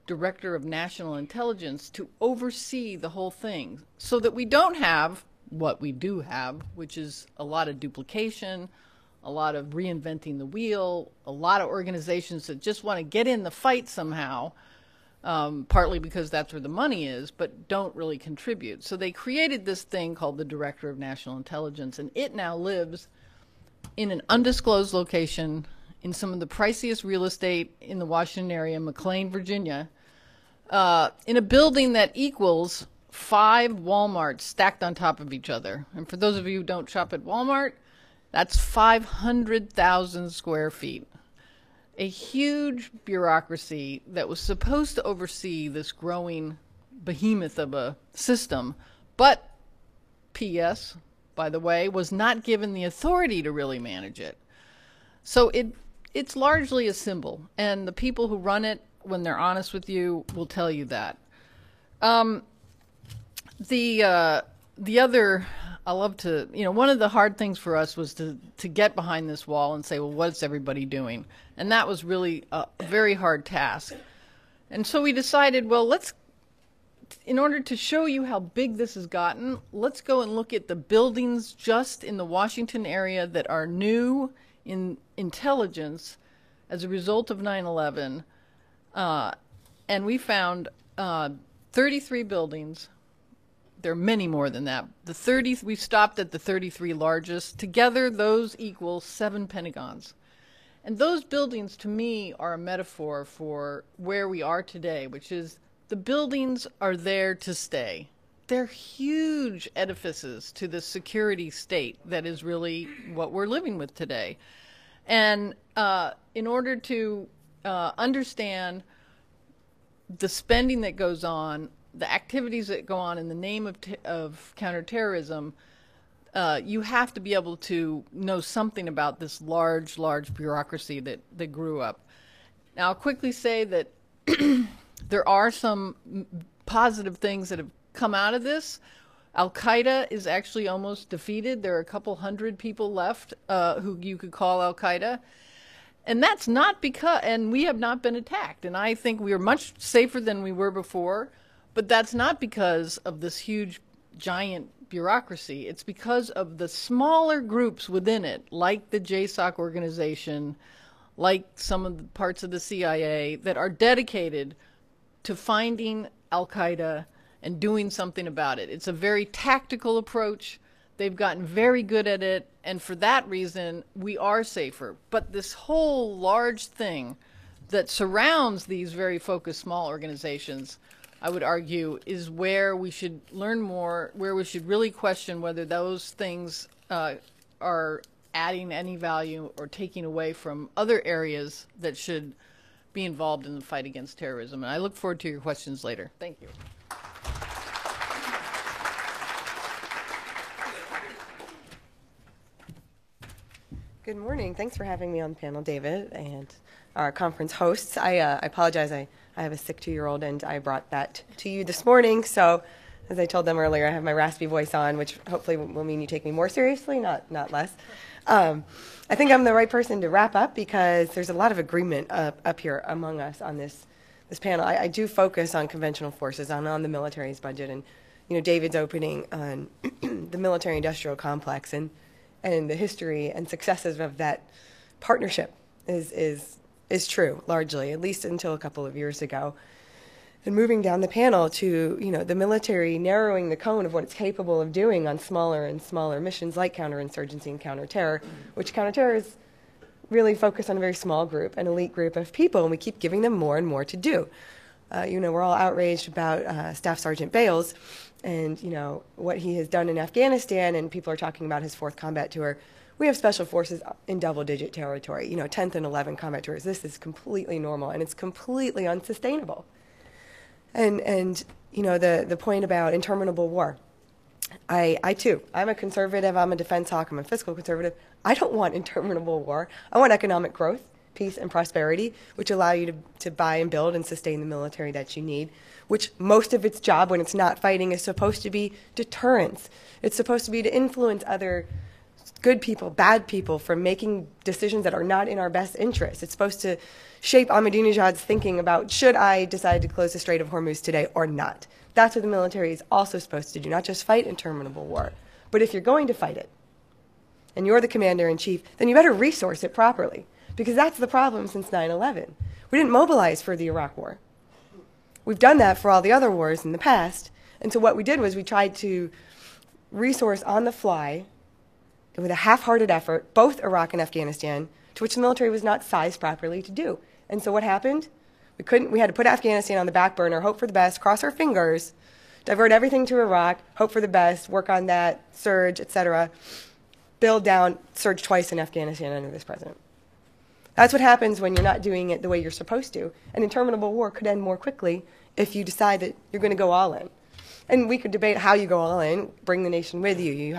Director of National Intelligence to oversee the whole thing, so that we don't have what we do have, which is a lot of duplication, a lot of reinventing the wheel, a lot of organizations that just want to get in the fight somehow, partly because that's where the money is, but don't really contribute. So they created this thing called the Director of National Intelligence, and it now lives in an undisclosed location in some of the priciest real estate in the Washington area, McLean, Virginia, in a building that equals 5 Walmarts stacked on top of each other. And for those of you who don't shop at Walmart, that's 500,000 square feet. A huge bureaucracy that was supposed to oversee this growing behemoth of a system, but P.S., by the way, was not given the authority to really manage it. So it's largely a symbol, and the people who run it, when they're honest with you, will tell you that. The other, I love to, one of the hard things for us was to get behind this wall and say, well, what's everybody doing? And that was really a very hard task. And so we decided, well, in order to show you how big this has gotten, let's go and look at the buildings just in the Washington area that are new in intelligence as a result of 9/11. And we found 33 buildings. There are many more than that. We stopped at the 33 largest. Together, those equal 7 Pentagons. And those buildings, to me, are a metaphor for where we are today, which is the buildings are there to stay. They're huge edifices to the security state that is really what we're living with today. And in order to understand the spending that goes on, the activities that go on in the name of counterterrorism, you have to be able to know something about this large bureaucracy that grew up. Now, I'll quickly say that there are some positive things that have come out of this. Al-Qaeda is actually almost defeated. There are a couple hundred people left who you could call Al-Qaeda. And that's not because, and we have not been attacked. And I think we are much safer than we were before. But that's not because of this huge, giant bureaucracy. It's because of the smaller groups within it, like the JSOC organization, like some of the parts of the CIA, that are dedicated to finding Al-Qaeda and doing something about it. It's a very tactical approach. They've gotten very good at it, and for that reason, we are safer. But this whole large thing that surrounds these very focused small organizations, I would argue, is where we should learn more, where we should really question whether those things are adding any value or taking away from other areas that should be involved in the fight against terrorism. And I look forward to your questions later. Thank you. Good morning. Thanks for having me on the panel, David, and our conference hosts. I apologize. I have a sick 2-year-old, and I brought that to you this morning. So, as I told them earlier, I have my raspy voice on, which hopefully will mean you take me more seriously, not less. I think I'm the right person to wrap up because there's a lot of agreement up here among us on this panel. I do focus on conventional forces, on the military's budget, and David's opening on the military-industrial complex and the history and successes of that partnership is is true, largely, at least until a couple of years ago. And moving down the panel to, the military narrowing the cone of what it's capable of doing on smaller and smaller missions like counterinsurgency and counterterror, which counterterror is really focused on a very small group, an elite group of people, and we keep giving them more and more to do. We're all outraged about Staff Sergeant Bales and, what he has done in Afghanistan, and people are talking about his 4th combat tour. We have special forces in double-digit territory, 10th and 11th combat tours. This is completely normal, and it's completely unsustainable. And the point about interminable war. I too, I'm a conservative, I'm a defense hawk, I'm a fiscal conservative. I don't want interminable war. I want economic growth, peace, and prosperity, which allow you to buy and build and sustain the military that you need, which most of its job when it's not fighting is supposed to be deterrence. It's supposed to be to influence other good people, bad people, from making decisions that are not in our best interest. It's supposed to shape Ahmadinejad's thinking about, should I decide to close the Strait of Hormuz today or not? That's what the military is also supposed to do, not just fight interminable war. But if you're going to fight it, and you're the commander-in-chief, then you better resource it properly, because that's the problem since 9/11. We didn't mobilize for the Iraq War. We've done that for all the other wars in the past, and so what we did was we tried to resource on the fly with a half-hearted effort, both Iraq and Afghanistan, to which the military was not sized properly to do. And so what happened? We had to put Afghanistan on the back burner, hope for the best, cross our fingers, divert everything to Iraq, hope for the best, work on that, surge, etc., build down, surge twice in Afghanistan under this president. That's what happens when you're not doing it the way you're supposed to. An interminable war could end more quickly if you decide that you're going to go all in. And we could debate how you go all in, bring the nation with you. We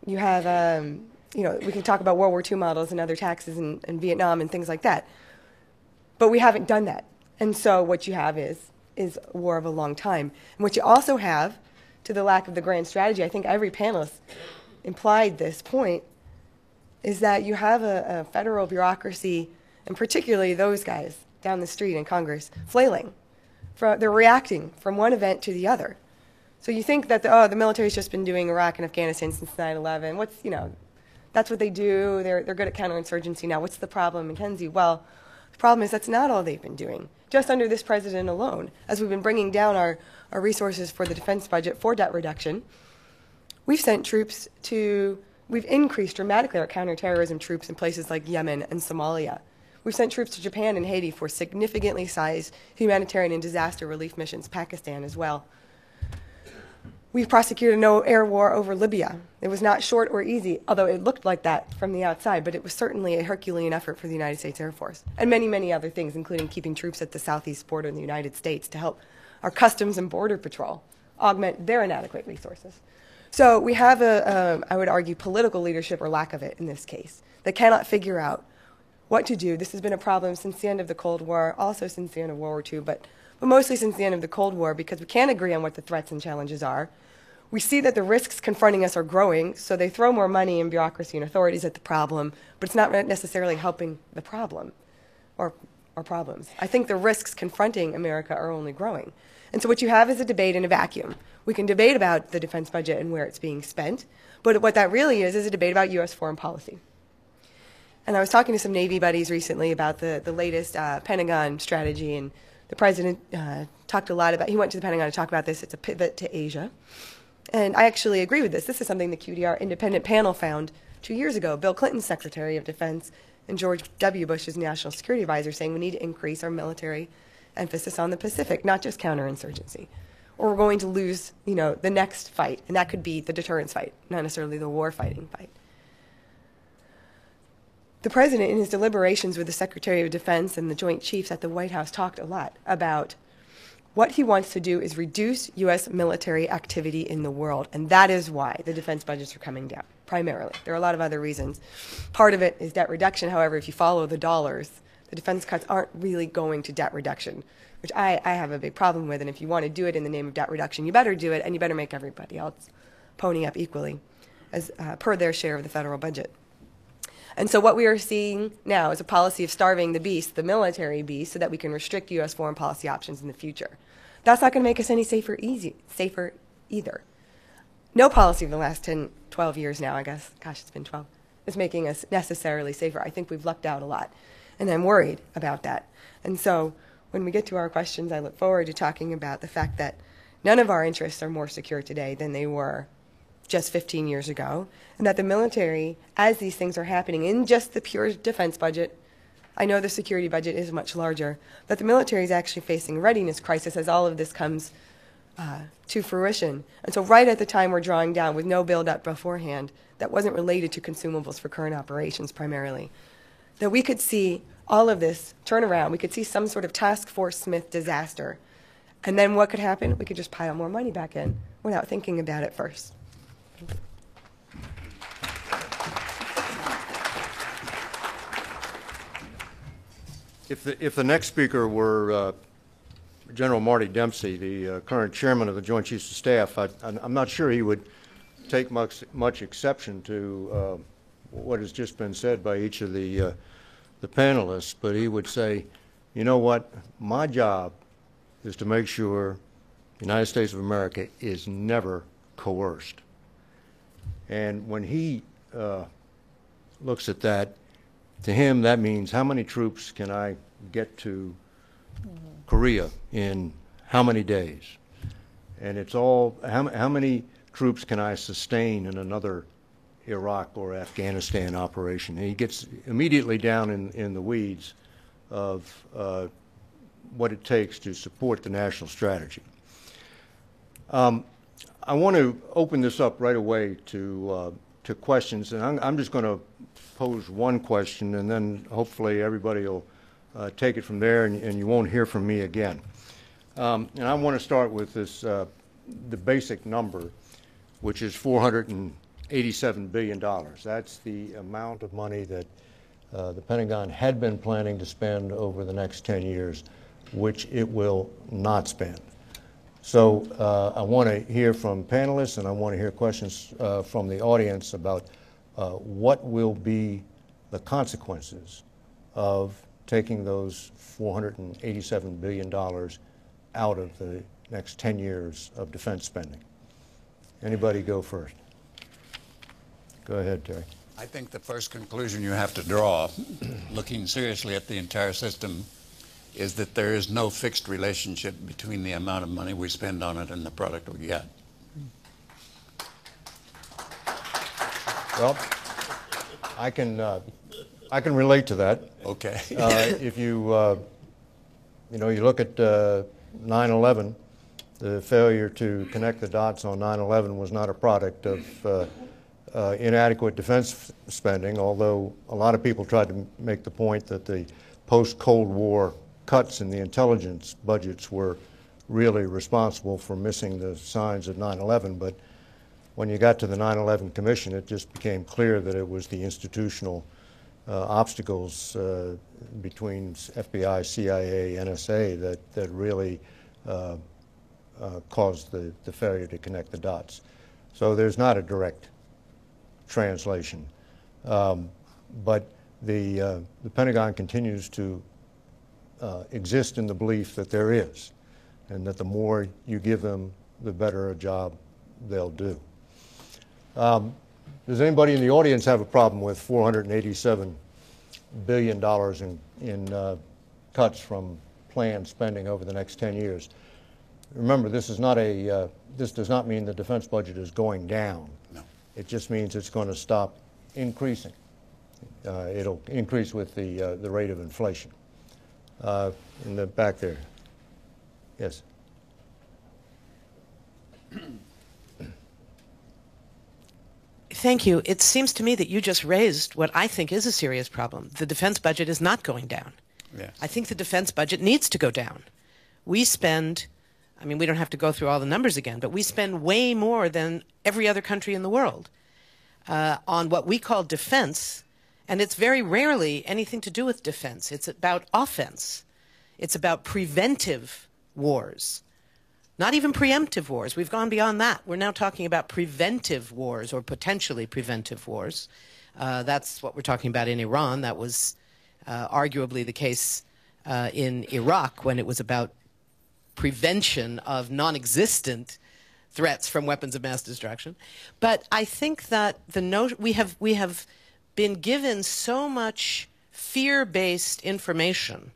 can talk about World War II models and other taxes in Vietnam and things like that. But we haven't done that. And so what you have is a war of a long time. And what you also have, to the lack of the grand strategy, I think every panelist implied this point, is that you have a federal bureaucracy, and particularly those guys down the street in Congress, flailing. They're reacting from one event to the other. So you think that the military's just been doing Iraq and Afghanistan since 9/11. That's what they do. They're good at counterinsurgency now. What's the problem, Mackenzie? Well, the problem is that's not all they've been doing. Just under this president alone, as we've been bringing down our resources for the defense budget for debt reduction, we've increased dramatically our counterterrorism troops in places like Yemen and Somalia. We've sent troops to Japan and Haiti for significantly sized humanitarian and disaster relief missions, Pakistan as well. We've prosecuted no air war over Libya. It was not short or easy, although it looked like that from the outside, but it was certainly a Herculean effort for the United States Air Force, and many, many other things, including keeping troops at the southeast border in the United States to help our Customs and Border Patrol augment their inadequate resources. So we have I would argue, political leadership or lack of it in this case, that cannot figure out what to do. This has been a problem since the end of the Cold War, also since the end of World War II, but mostly since the end of the Cold War, because we can't agree on what the threats and challenges are. We see that the risks confronting us are growing, so they throw more money and bureaucracy and authorities at the problem, but it's not necessarily helping the problem or problems. I think the risks confronting America are only growing. And so what you have is a debate in a vacuum. We can debate about the defense budget and where it's being spent, but what that really is a debate about U.S. foreign policy. And I was talking to some Navy buddies recently about the latest Pentagon strategy, and the president talked a lot about, he went to the Pentagon to talk about this. It's a pivot to Asia. And I actually agree with this. This is something the QDR independent panel found 2 years ago. Bill Clinton's Secretary of Defense and George W. Bush's National Security Advisor saying we need to increase our military emphasis on the Pacific, not just counterinsurgency. Or we're going to lose, the next fight, and that could be the deterrence fight, not necessarily the war-fighting fight. The president, in his deliberations with the Secretary of Defense and the Joint Chiefs at the White House, talked a lot about what he wants to do is reduce U.S. military activity in the world, and that is why the defense budgets are coming down, primarily. There are a lot of other reasons. Part of it is debt reduction. However, if you follow the dollars, the defense cuts aren't really going to debt reduction, which I have a big problem with, and if you want to do it in the name of debt reduction, you better do it, and you better make everybody else pony up equally as per their share of the federal budget. And so what we are seeing now is a policy of starving the beast, the military beast, so that we can restrict U.S. foreign policy options in the future. That's not going to make us any safer either. No policy of the last 10, 12 years now, I guess, gosh, it's been 12, is making us necessarily safer. I think we've lucked out a lot. And I'm worried about that. And so when we get to our questions, I look forward to talking about the fact that none of our interests are more secure today than they were just 15 years ago, and that the military, as these things are happening in just the pure defense budget, I know the security budget is much larger, that the military is actually facing a readiness crisis as all of this comes to fruition. And so right at the time we're drawing down with no build-up beforehand that wasn't related to consumables for current operations primarily, that we could see all of this turn around. We could see some sort of Task Force Smith disaster. And then what could happen? We could just pile more money back in without thinking about it first. If the next speaker were General Marty Dempsey, the current chairman of the Joint Chiefs of Staff, I'm not sure he would take much exception to what has just been said by each of the panelists, but he would say, you know what, my job is to make sure the United States of America is never coerced. And when he looks at that, to him that means how many troops can I get to Korea in how many days? And it's all, how many troops can I sustain in another Iraq or Afghanistan operation? And he gets immediately down in the weeds of what it takes to support the national strategy. I want to open this up right away to questions, and I'm just going to pose one question, and then hopefully everybody will take it from there, and you won't hear from me again. And I want to start with this, the basic number, which is $487 billion. That's the amount of money that the Pentagon had been planning to spend over the next 10 years, which it will not spend. So I want to hear from panelists, and I want to hear questions from the audience about what will be the consequences of taking those $487 billion out of the next 10 years of defense spending. Anybody go first? Go ahead, Terry. I think the first conclusion you have to draw, looking seriously at the entire system, is that there is no fixed relationship between the amount of money we spend on it and the product we get. Well, I can relate to that. Okay. If you you look at 9/11, the failure to connect the dots on 9/11 was not a product of inadequate defense spending, although a lot of people tried to make the point that the post-Cold War cuts in the intelligence budgets were really responsible for missing the signs of 9/11. But when you got to the 9/11 Commission, it just became clear that it was the institutional obstacles between FBI, CIA, NSA that really caused the failure to connect the dots. So there's not a direct translation. But the Pentagon continues to exist in the belief that there is, and that the more you give them, the better a job they'll do. Does anybody in the audience have a problem with $487 billion in cuts from planned spending over the next 10 years? Remember, this is not a, this does not mean the defense budget is going down. No. It just means it's going to stop increasing. It'll increase with the rate of inflation. In the back there. Yes. Thank you. It seems to me that you just raised what I think is a serious problem. The defense budget is not going down. Yes. I think the defense budget needs to go down. We spend, I mean, we don't have to go through all the numbers again, but we spend way more than every other country in the world on what we call defense, and it's very rarely anything to do with defense. It's about offense. It's about preventive wars. Not even preemptive wars. We've gone beyond that. We're now talking about preventive wars, or potentially preventive wars. That's what we're talking about in Iran. That was arguably the case in Iraq, when it was about prevention of non-existent threats from weapons of mass destruction. But I think that we have been given so much fear-based information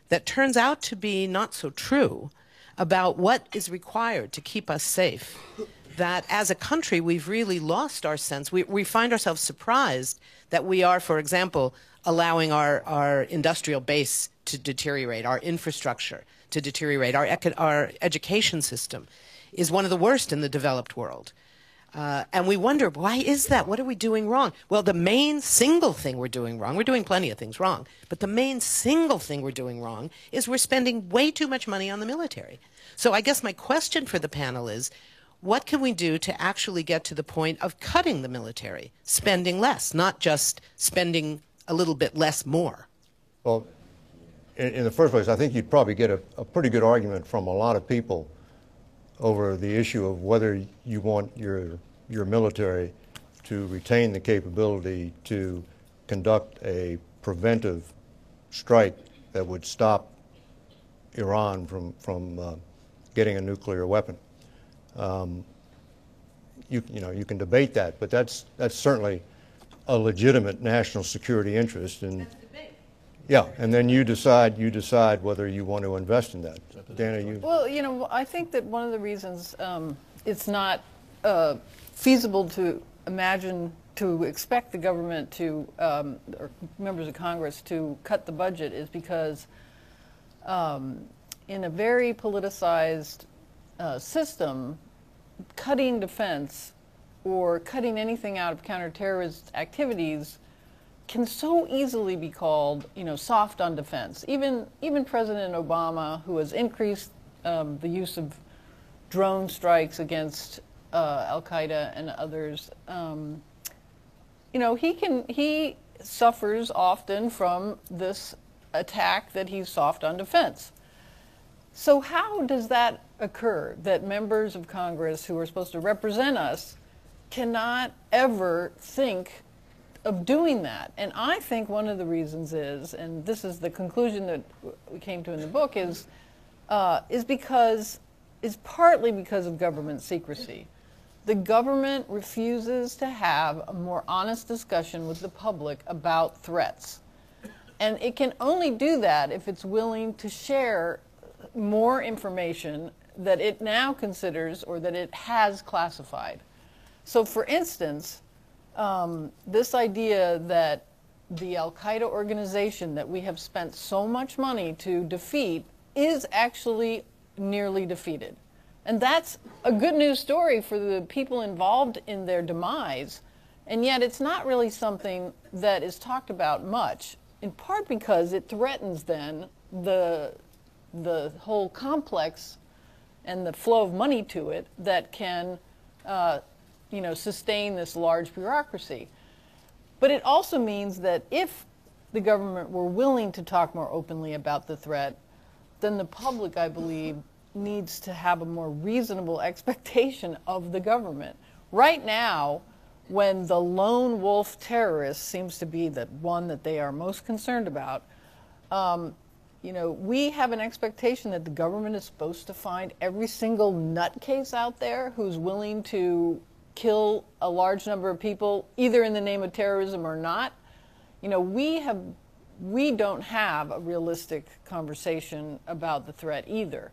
that turns out to be not so true about what is required to keep us safe, that as a country we've really lost our sense. We find ourselves surprised that we are, for example, allowing our industrial base to deteriorate, our infrastructure to deteriorate, our education system is one of the worst in the developed world. And we wonder, why is that? What are we doing wrong? Well, the main single thing we're doing wrong, we're doing plenty of things wrong, but the main single thing we're doing wrong is we're spending way too much money on the military. So I guess my question for the panel is, what can we do to actually get to the point of cutting the military, spending less, not just spending a little bit less more? Well, in the first place, I think you'd probably get a pretty good argument from a lot of people over the issue of whether you want your military to retain the capability to conduct a preventive strike that would stop Iran from getting a nuclear weapon. You can debate that, but that's certainly a legitimate national security interest. And that's debate. Yeah, and then you decide whether you want to invest in that. Dana, you. Well, I think that one of the reasons it's not feasible to imagine, to expect the government to, or members of Congress to cut the budget is because in a very politicized system, cutting defense or cutting anything out of counterterrorist activities can so easily be called, soft on defense. Even President Obama, who has increased the use of drone strikes against Al-Qaeda and others, he suffers often from this attack that he's soft on defense. So how does that occur, that members of Congress who are supposed to represent us cannot ever think of doing that? And I think one of the reasons is, and this is the conclusion that we came to in the book, is partly because of government secrecy. The government refuses to have a more honest discussion with the public about threats. And it can only do that if it's willing to share more information that it now considers or that it has classified. So for instance, this idea that the Al-Qaeda organization that we have spent so much money to defeat is actually nearly defeated. And that's a good news story for the people involved in their demise, and yet it's not really something that is talked about much, in part because it threatens then the whole complex and the flow of money to it that can sustain this large bureaucracy. But it also means that if the government were willing to talk more openly about the threat, then the public, I believe, needs to have a more reasonable expectation of the government. Right now, when the lone wolf terrorist seems to be the one that they are most concerned about, we have an expectation that the government is supposed to find every single nutcase out there who's willing to kill a large number of people, either in the name of terrorism or not. We don't have a realistic conversation about the threat either.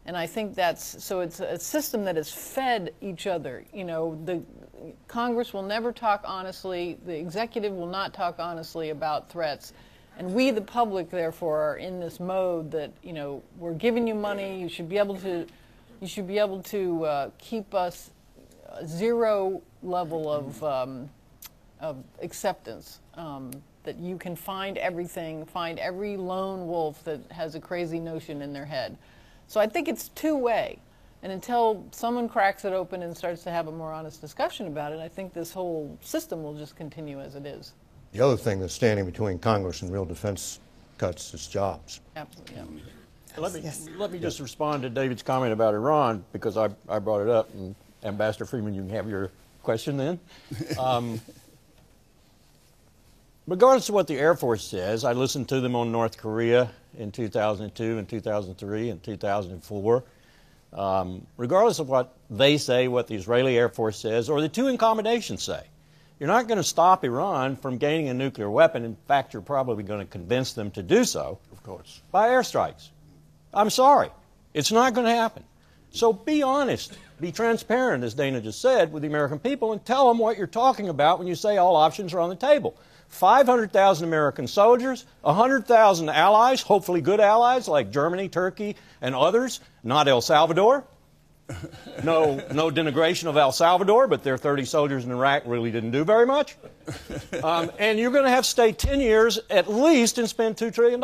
And I think so it's a system that has fed each other. The Congress will never talk honestly, the executive will not talk honestly about threats. And we, the public, therefore, are in this mode that, we're giving you money, you should be able to keep us zero level of acceptance, that you can find everything, find every lone wolf that has a crazy notion in their head. So I think it's two-way. And until someone cracks it open and starts to have a more honest discussion about it, I think this whole system will just continue as it is. The other thing that's standing between Congress and real defense cuts is jobs. Absolutely. Yeah. Let me just respond to David's comment about Iran, because I brought it up, and Ambassador Freeman, you can have your question then. Regardless of what the Air Force says, I listened to them on North Korea in 2002 and 2003 and 2004. Regardless of what they say, what the Israeli Air Force says, or the two in combination say, You're not going to stop Iran from gaining a nuclear weapon. In fact, you're probably going to convince them to do so, Of course. by airstrikes. I'm sorry. It's not going to happen. So be honest. Be transparent, as Dana just said, with the American people and tell them what you're talking about when you say all options are on the table. 500,000 American soldiers, 100,000 allies, hopefully good allies like Germany, Turkey, and others, not El Salvador. No denigration of El Salvador, but their 30 soldiers in Iraq really didn't do very much. And you're going to have to stay 10 years at least and spend $2 trillion.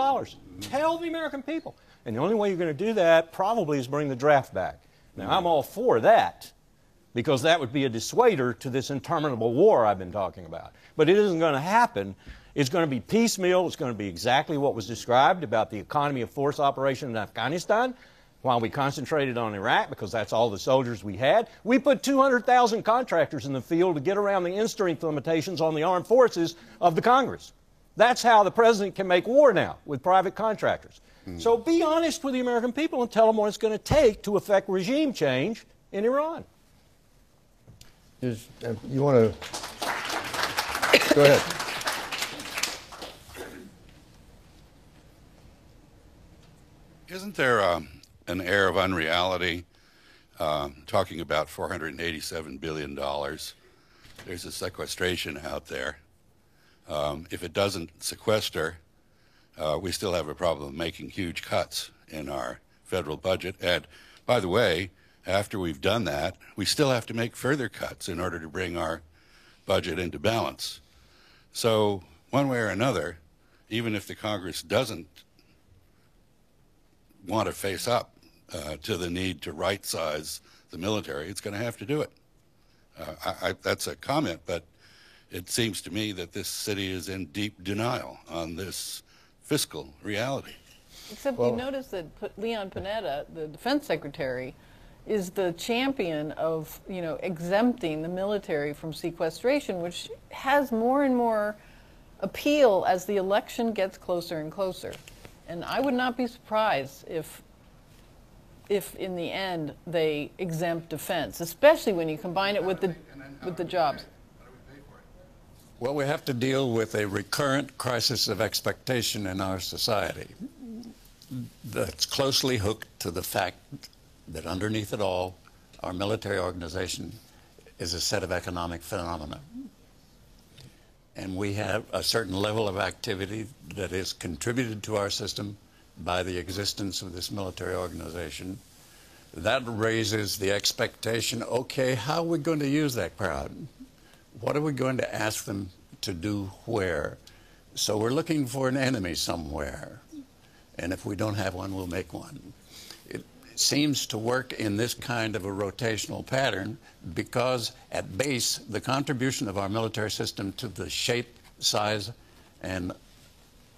Tell the American people. And the only way you're going to do that probably is bring the draft back. Now, I'm all for that because that would be a dissuader to this interminable war I've been talking about. But it isn't going to happen. It's going to be piecemeal. It's going to be exactly what was described about the economy of force operation in Afghanistan. While we concentrated on Iraq, because that's all the soldiers we had, we put 200,000 contractors in the field to get around the in-strength limitations on the armed forces of the Congress. That's how the president can make war now, with private contractors. So be honest with the American people and tell them what it's going to take to effect regime change in Iran. You want to go ahead. Isn't there an air of unreality talking about $487 billion? There's a sequestration out there. If it doesn't sequester, we still have a problem of making huge cuts in our federal budget. And by the way, after we've done that, we still have to make further cuts in order to bring our budget into balance. So one way or another, even if the Congress doesn't want to face up to the need to right-size the military, it's going to have to do it. That's a comment, but it seems to me that this city is in deep denial on this fiscal reality. Except you notice that Leon Panetta, the defense secretary, is the champion of, exempting the military from sequestration, which has more and more appeal as the election gets closer and closer. And I would not be surprised if in the end they exempt defense, especially when you combine it with the jobs. Well, we have to deal with a recurrent crisis of expectation in our society that's closely hooked to the fact that underneath it all, our military organization is a set of economic phenomena. And we have a certain level of activity that is contributed to our system by the existence of this military organization. That raises the expectation, okay, how are we going to use that crowd? What are we going to ask them to do where? So we're looking for an enemy somewhere. And if we don't have one, we'll make one. It seems to work in this kind of a rotational pattern because at base, the contribution of our military system to the shape, size, and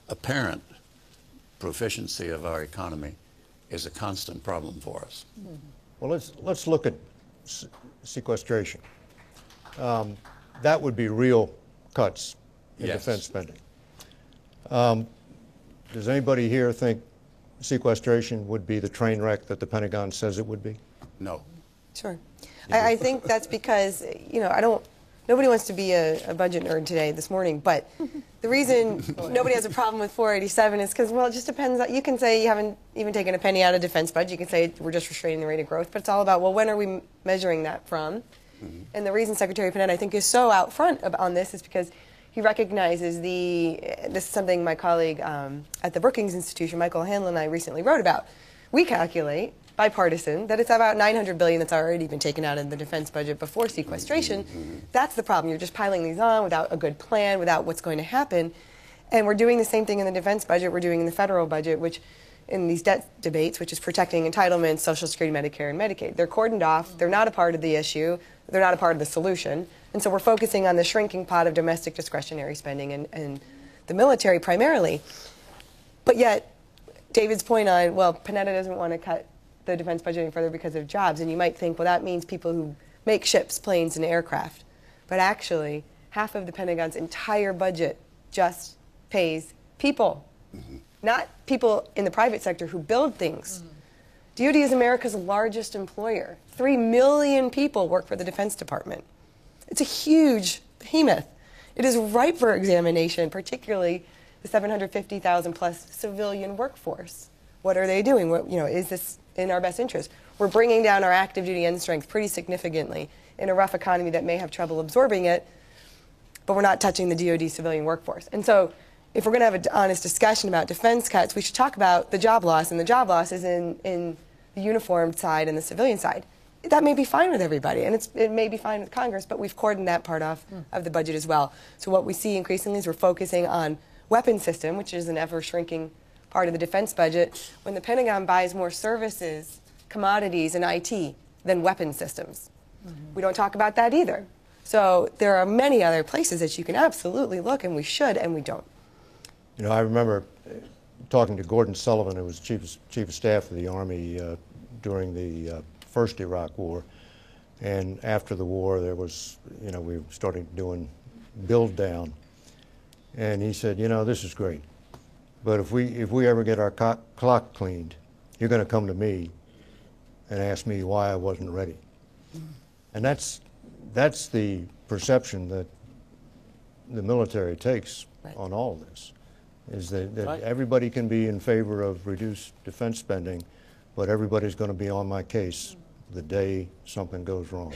apparent proficiency of our economy is a constant problem for us. Well, let's look at sequestration. That would be real cuts in defense spending. Does anybody here think sequestration would be the train wreck that the Pentagon says it would be? No. Sure. I think that's because, nobody wants to be a budget nerd this morning, but the reason nobody has a problem with 487 is because, well, it just depends. You can say you haven't even taken a penny out of defense budget. You can say we're just restraining the rate of growth, but it's all about, well, when are we measuring that from? And the reason Secretary Panetta, I think, is so out front on this is because he recognizes this is something my colleague at the Brookings Institution, Michael Hanlon, and I recently wrote about. We calculate, bipartisan, that it's about $900 billion that's already been taken out of the defense budget before sequestration. That's the problem. You're just piling these on without a good plan, without what's going to happen. And we're doing the same thing in the defense budget we're doing in the federal budget, which in these debt debates, which is protecting entitlements, Social Security, Medicare, and Medicaid. They're cordoned off. They're not a part of the issue. They're not a part of the solution. And so we're focusing on the shrinking pot of domestic discretionary spending and the military primarily. But yet, David's point on, well, Panetta doesn't want to cut the defense budget any further because of jobs. And you might think, well, that means people who make ships, planes, and aircraft. But actually, half of the Pentagon's entire budget just pays people, not people in the private sector who build things. DoD is America's largest employer. 3 million people work for the Defense Department. It's a huge, behemoth. It is ripe for examination, particularly the 750,000 plus civilian workforce. What are they doing? What, is this in our best interest? We're bringing down our active duty end strength pretty significantly in a rough economy that may have trouble absorbing it, but we're not touching the DoD civilian workforce. And so if we're going to have an honest discussion about defense cuts, we should talk about the job loss, and the job loss is in the uniformed side and the civilian side. That may be fine with everybody, and it may be fine with Congress, but we've cordoned that part off of the budget as well. So what we see increasingly is we're focusing on weapons system, which is an ever-shrinking part of the defense budget, when the Pentagon buys more services, commodities, and IT than weapons systems. We don't talk about that either. So there are many other places that you can absolutely look, and we should, and we don't. I remember talking to Gordon Sullivan, who was Chief of Staff of the Army during the first Iraq War, and after the war there was, we started doing build down, and he said, this is great, but if we ever get our clock cleaned, you're going to come to me and ask me why I wasn't ready. And that's the perception that the military takes on all this, is that everybody can be in favor of reduced defense spending, but everybody's going to be on my case the day something goes wrong.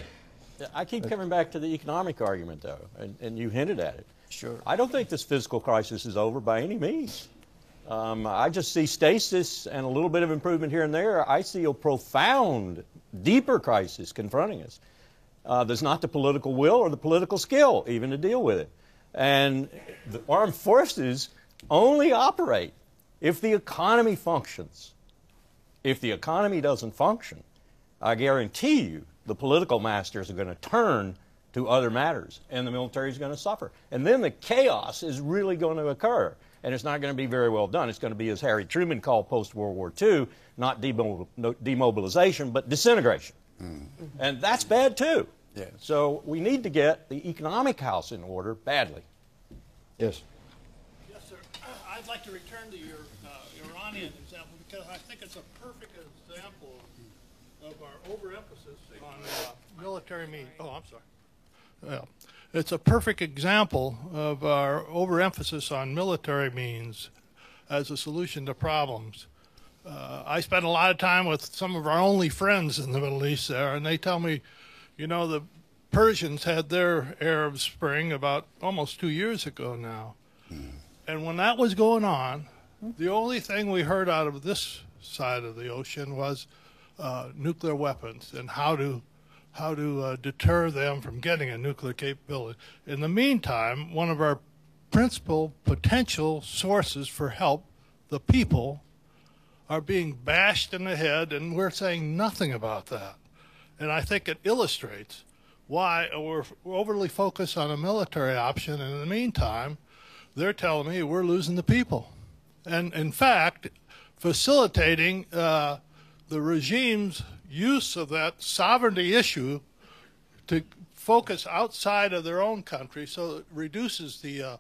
I keep coming back to the economic argument, though, and you hinted at it. Sure. I don't think this fiscal crisis is over by any means. I just see stasis and a little bit of improvement here and there. I see a profound, deeper crisis confronting us. There's not the political will or the political skill even to deal with it. And the armed forces only operate if the economy functions. If the economy doesn't function, I guarantee you the political masters are going to turn to other matters, and the military is going to suffer. And then the chaos is really going to occur, and it's not going to be very well done. It's going to be, as Harry Truman called post-World War II, not demobilization, but disintegration. And that's bad, too. Yes. So we need to get the economic house in order badly. Yes. Yes, sir. I'd like to return to your Iranian example, because I think it's a perfect example of our overemphasis on military means. Oh, I'm sorry. Yeah. It's a perfect example of our overemphasis on military means as a solution to problems. I spent a lot of time with some of our only friends in the Middle East there, and they tell me, the Persians had their Arab Spring about almost 2 years ago now. And when that was going on, the only thing we heard out of this side of the ocean was nuclear weapons and how to deter them from getting a nuclear capability. In the meantime, one of our principal potential sources for help, the people, are being bashed in the head, and we're saying nothing about that. And I think it illustrates why we're overly focused on a military option, and in the meantime, they're telling me we're losing the people. And in fact, facilitating the regime's use of that sovereignty issue to focus outside of their own country, so it reduces the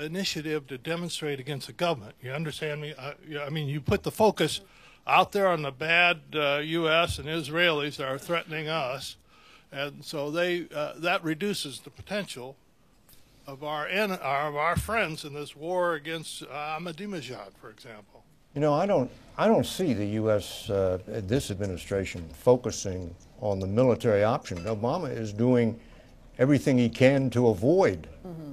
initiative to demonstrate against the government. You understand me? I mean, you put the focus out there on the bad U.S. and Israelis that are threatening us, and so that reduces the potential of our friends in this war against Ahmadinejad, for example. I don't see the U.S. This administration focusing on the military option. Obama is doing everything he can to avoid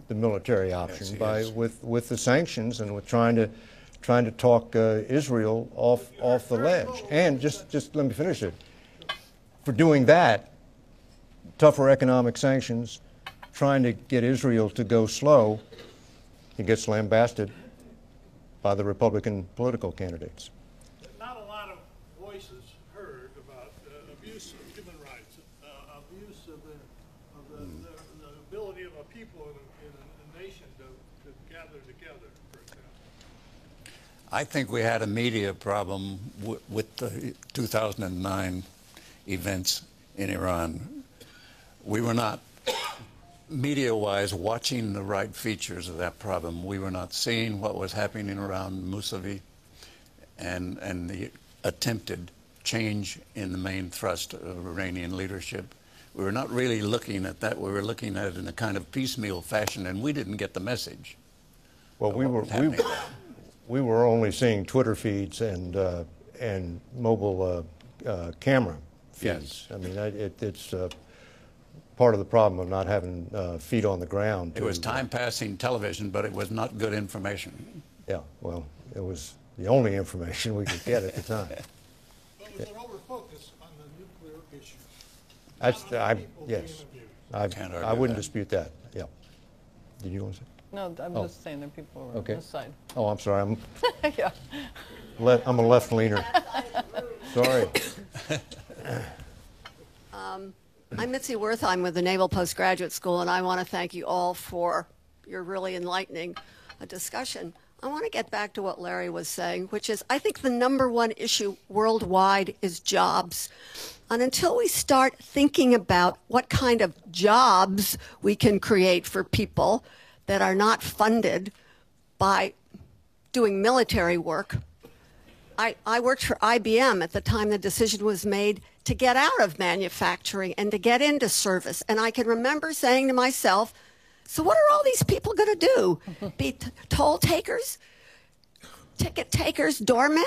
the military option with the sanctions and with trying to talk Israel off the ledge. And just let me finish it. For doing that, tougher economic sanctions, trying to get Israel to go slow, he gets lambasted by the Republican political candidates. Not a lot of voices heard about abuse of human rights, abuse of the ability of a people in a nation to gather together, for example. I think we had a media problem with the 2009 events in Iran. We were not, media-wise, watching the right features of that problem. We were not seeing what was happening around Musavi and the attempted change in the main thrust of Iranian leadership. We were not really looking at that. We were looking at it in a kind of piecemeal fashion, and we didn't get the message. Well, we were only seeing Twitter feeds and mobile camera feeds. Yes. I mean, it's part of the problem of not having feet on the ground. It was time-passing television, but it was not good information. Yeah, well, it was the only information we could get at the time. But it was an over-focus on the nuclear issue. Yes, Can't I argue wouldn't that. dispute that, yeah. Did you want to say? No, I'm just saying there are people who are Okay. on this side. Oh, I'm sorry, Yeah. I'm a left leaner. Sorry. I'm Mitzi Worth. I'm with the Naval Postgraduate School, and I want to thank you all for your really enlightening discussion. I want to get back to what Larry was saying, which is I think the number one issue worldwide is jobs. And until we start thinking about what kind of jobs we can create for people that are not funded by doing military work. I worked for IBM at the time the decision was made to get out of manufacturing and to get into service. And I can remember saying to myself, so what are all these people going to do? Be toll takers, ticket takers, doormen?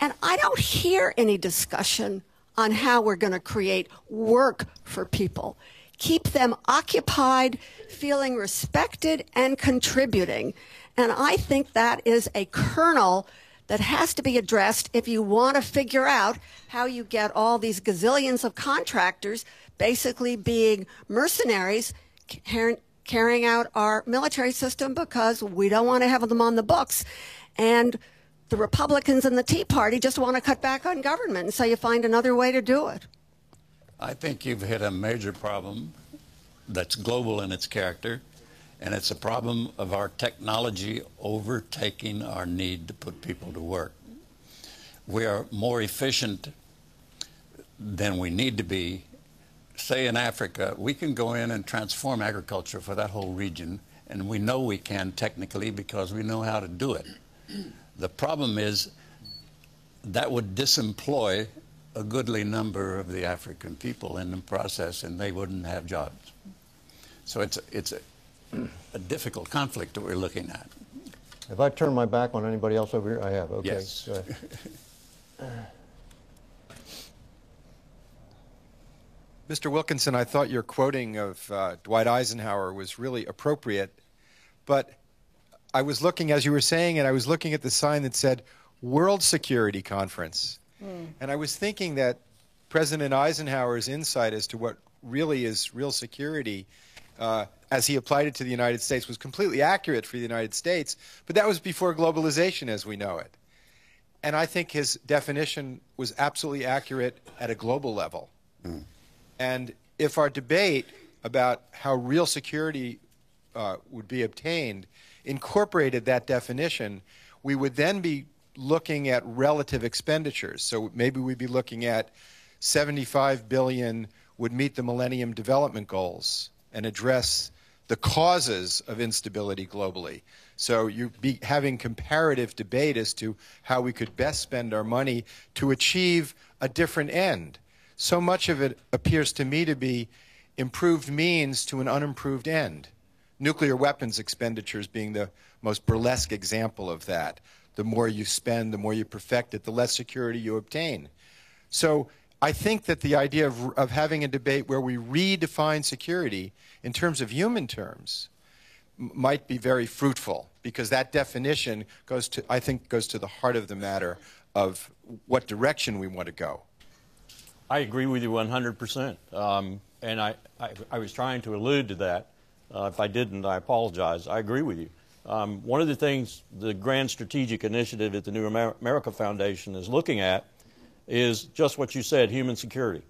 And I don't hear any discussion on how we're going to create work for people. Keep them occupied, feeling respected, and contributing. And I think that is a kernel that has to be addressed if you want to figure out how you get all these gazillions of contractors basically being mercenaries carrying out our military system because we don't want to have them on the books. And the Republicans and the Tea Party just want to cut back on government, and so you find another way to do it. I think you've hit a major problem that's global in its character, and it's a problem of our technology overtaking our need to put people to work. We are more efficient than we need to be. Say in Africa, we can go in and transform agriculture for that whole region, and we know we can technically because we know how to do it. The problem is that would disemploy a goodly number of the African people in the process, and they wouldn't have jobs. So it's a difficult conflict that we're looking at. Have I turned my back on anybody else over here? I have, okay. Yes. Go ahead. Mr. Wilkerson, I thought your quoting of Dwight Eisenhower was really appropriate, but I was looking, as you were saying it, I was looking at the sign that said World Security Conference. And I was thinking that President Eisenhower's insight as to what really is real security, as he applied it to the United States, was completely accurate for the United States, but that was before globalization as we know it. And I think his definition was absolutely accurate at a global level. And if our debate about how real security would be obtained incorporated that definition, we would then be looking at relative expenditures. So maybe we'd be looking at 75 billion would meet the Millennium Development Goals and address the causes of instability globally. So you'd be having comparative debate as to how we could best spend our money to achieve a different end. So much of it appears to me to be improved means to an unimproved end. Nuclear weapons expenditures being the most burlesque example of that. The more you spend, the more you perfect it, the less security you obtain. So I think that the idea of having a debate where we redefine security in terms of human terms might be very fruitful, because that definition goes to, I think, goes to the heart of the matter of what direction we want to go. I agree with you 100%. And I was trying to allude to that. If I didn't, I apologize. I agree with you. One of the things the Grand Strategic Initiative at the New America Foundation is looking at is just what you said, human security.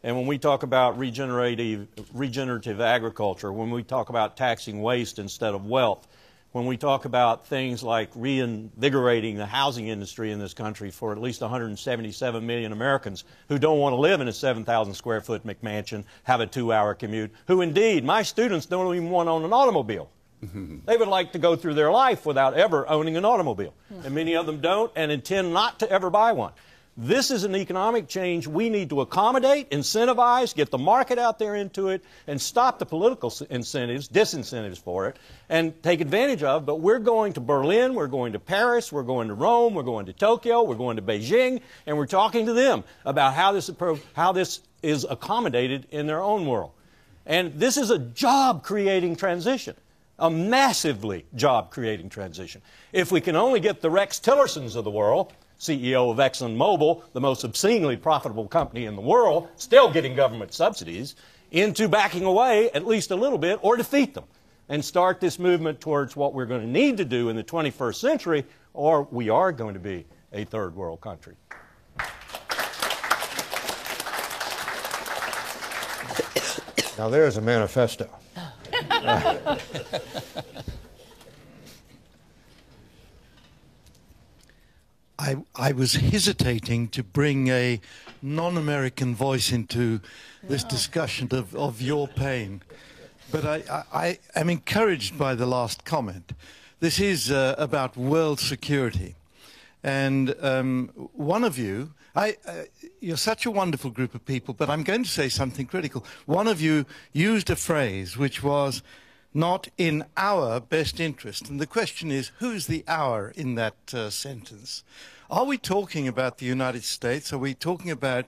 And when we talk about regenerative agriculture, when we talk about taxing waste instead of wealth, when we talk about things like reinvigorating the housing industry in this country for at least 177 million Americans who don't want to live in a 7,000 square foot McMansion, have a 2-hour commute, who indeed, my students don't even want to own an automobile. They would like to go through their life without ever owning an automobile. And many of them don't and intend not to ever buy one. This is an economic change we need to accommodate, incentivize, get the market out there into it, and stop the political incentives, disincentives for it, and take advantage of. But we're going to Berlin, we're going to Paris, we're going to Rome, we're going to Tokyo, we're going to Beijing, and we're talking to them about how this is accommodated in their own world. And this is a job-creating transition, a massively job-creating transition. If we can only get the Rex Tillersons of the world, CEO of ExxonMobil, the most obscenely profitable company in the world, still getting government subsidies, into backing away at least a little bit or defeat them and start this movement towards what we're going to need to do in the 21st century, or we are going to be a third world country. Now there's a manifesto. I was hesitating to bring a non-American voice into this discussion of your pain, but I am encouraged by the last comment. This is about world security, and one of you, you're such a wonderful group of people, but I'm going to say something critical. One of you used a phrase which was not in our best interest, and the question is, who's the our in that sentence? Are we talking about the United States? Are we talking about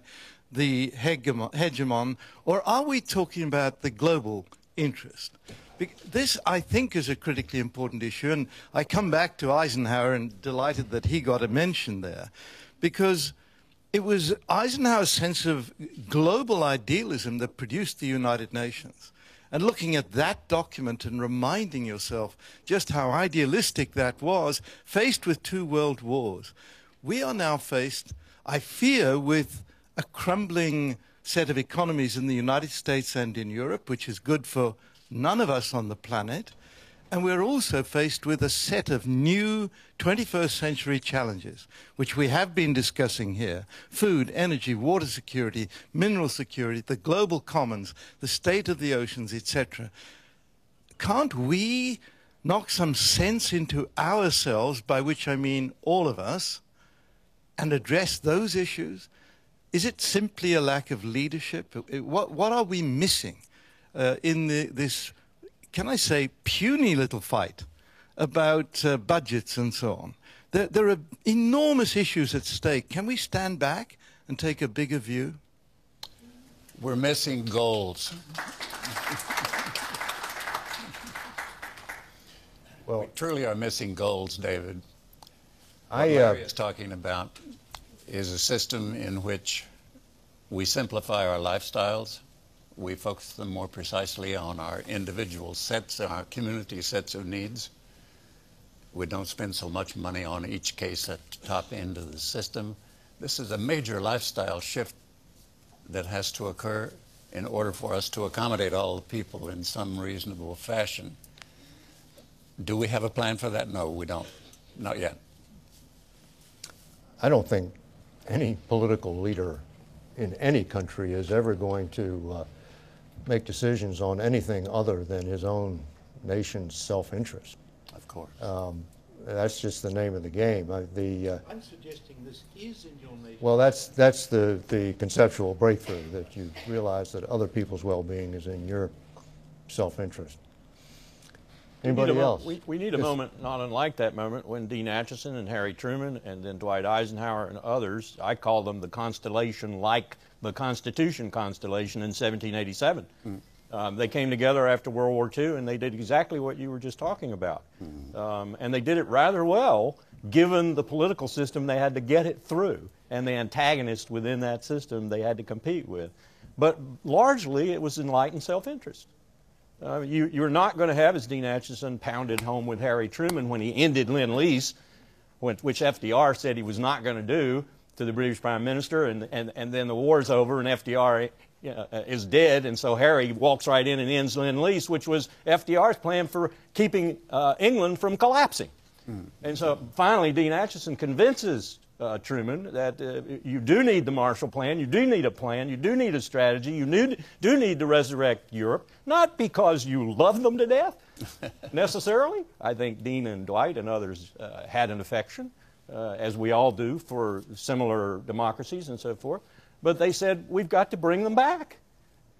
the hegemon? Or are we talking about the global interest? This, I think, is a critically important issue, and I come back to Eisenhower and delighted that he got a mention there, because it was Eisenhower's sense of global idealism that produced the United Nations. And looking at that document and reminding yourself just how idealistic that was, faced with 2 world wars. We are now faced, I fear, with a crumbling set of economies in the United States and in Europe, which is good for none of us on the planet. And we're also faced with a set of new 21st century challenges, which we have been discussing here: food, energy, water security, mineral security, the global commons, the state of the oceans, etc. Can't we knock some sense into ourselves, by which I mean all of us, and address those issues? Is it simply a lack of leadership? What are we missing in this, can I say, puny little fight about budgets and so on? There are enormous issues at stake. Can we stand back and take a bigger view? We're missing goals. Well, we truly are missing goals, David. What Larry is talking about is a system in which we simplify our lifestyles. We focus them more precisely on our individual sets, our community sets of needs. We don't spend so much money on each case at the top end of the system. This is a major lifestyle shift that has to occur in order for us to accommodate all the people in some reasonable fashion. Do we have a plan for that? No, we don't. Not yet. I don't think any political leader in any country is ever going to make decisions on anything other than his own nation's self-interest. Of course. That's just the name of the game. I'm suggesting this is in your nation's. Well, that's the conceptual breakthrough, that you realize that other people's well-being is in your self-interest. Anybody else? We need a moment not unlike that moment when Dean Acheson and Harry Truman and then Dwight Eisenhower and others, I call them the constellation like the Constitution constellation in 1787. They came together after World War II and they did exactly what you were just talking about. And they did it rather well, given the political system they had to get it through and the antagonists within that system they had to compete with. But largely it was enlightened self-interest. You're not going to have, as Dean Acheson pounded home with Harry Truman when he ended Lend-Lease, which FDR said he was not going to do to the British Prime Minister, and then the war's over and FDR is dead, and so Harry walks right in and ends Lend-Lease, which was FDR's plan for keeping England from collapsing. And so finally Dean Acheson convinces Truman that you do need the Marshall Plan, you do need a plan, you do need a strategy, you do need to resurrect Europe, not because you love them to death necessarily. I think Dean and Dwight and others had an affection, as we all do for similar democracies and so forth. But they said, we've got to bring them back.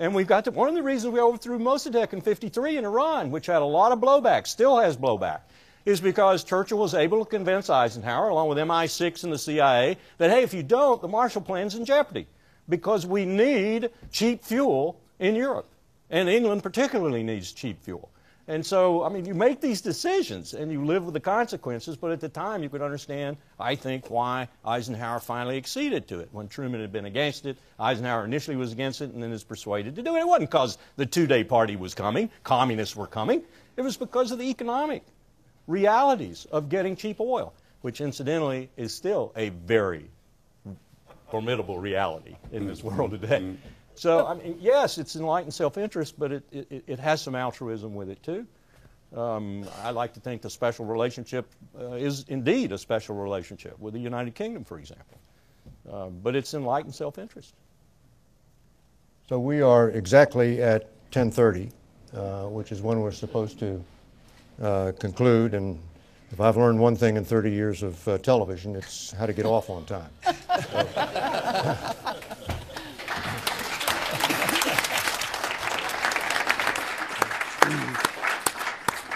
And we've got to, one of the reasons we overthrew Mossadegh in '53 in Iran, which had a lot of blowback, still has blowback, is because Churchill was able to convince Eisenhower, along with MI6 and the CIA, that, hey, if you don't, the Marshall Plan's in jeopardy, because we need cheap fuel in Europe. And England particularly needs cheap fuel. And so, I mean, you make these decisions and you live with the consequences, but at the time you could understand, I think, why Eisenhower finally acceded to it. When Truman had been against it, Eisenhower initially was against it and then is persuaded to do it. It wasn't because the two-day party was coming, communists were coming. It was because of the economic realities of getting cheap oil, which incidentally is still a very formidable reality in this world today. So, I mean, yes, it's enlightened self-interest, but it has some altruism with it, too. I like to think the special relationship is indeed a special relationship with the United Kingdom, for example. But it's enlightened self-interest. So we are exactly at 10:30, which is when we're supposed to conclude. And if I've learned one thing in 30 years of television, it's how to get off on time.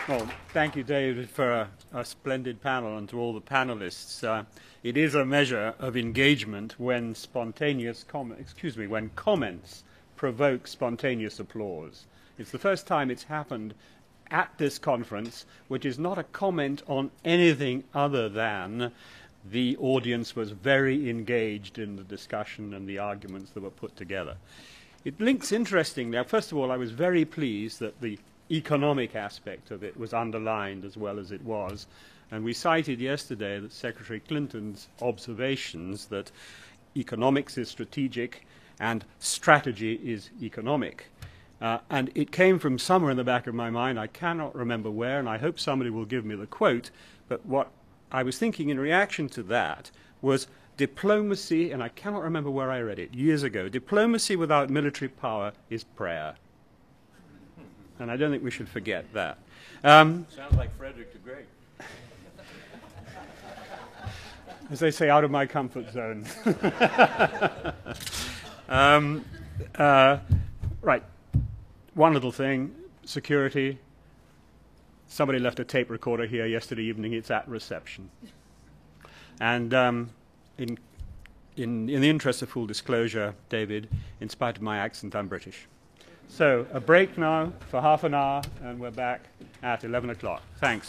Well, thank you, David, for a splendid panel, and to all the panelists. It is a measure of engagement when when comments provoke spontaneous applause. It's the first time it's happened at this conference, which is not a comment on anything other than the audience was very engaged in the discussion and the arguments that were put together. It links interestingly. Now, first of all, I was very pleased that the economic aspect of it was underlined as well as it was. And we cited yesterday that Secretary Clinton's observations that economics is strategic and strategy is economic. And it came from somewhere in the back of my mind. I cannot remember where, and I hope somebody will give me the quote. But what I was thinking in reaction to that was diplomacy, and I cannot remember where I read it, years ago. Diplomacy without military power is prayer. And I don't think we should forget that. Sounds like Frederick the Great. As they say, out of my comfort zone. Right. One little thing, security. Somebody left a tape recorder here yesterday evening. It's at reception. And in the interest of full disclosure, David, in spite of my accent, I'm British. So a break now for half an hour, and we're back at 11 o'clock. Thanks.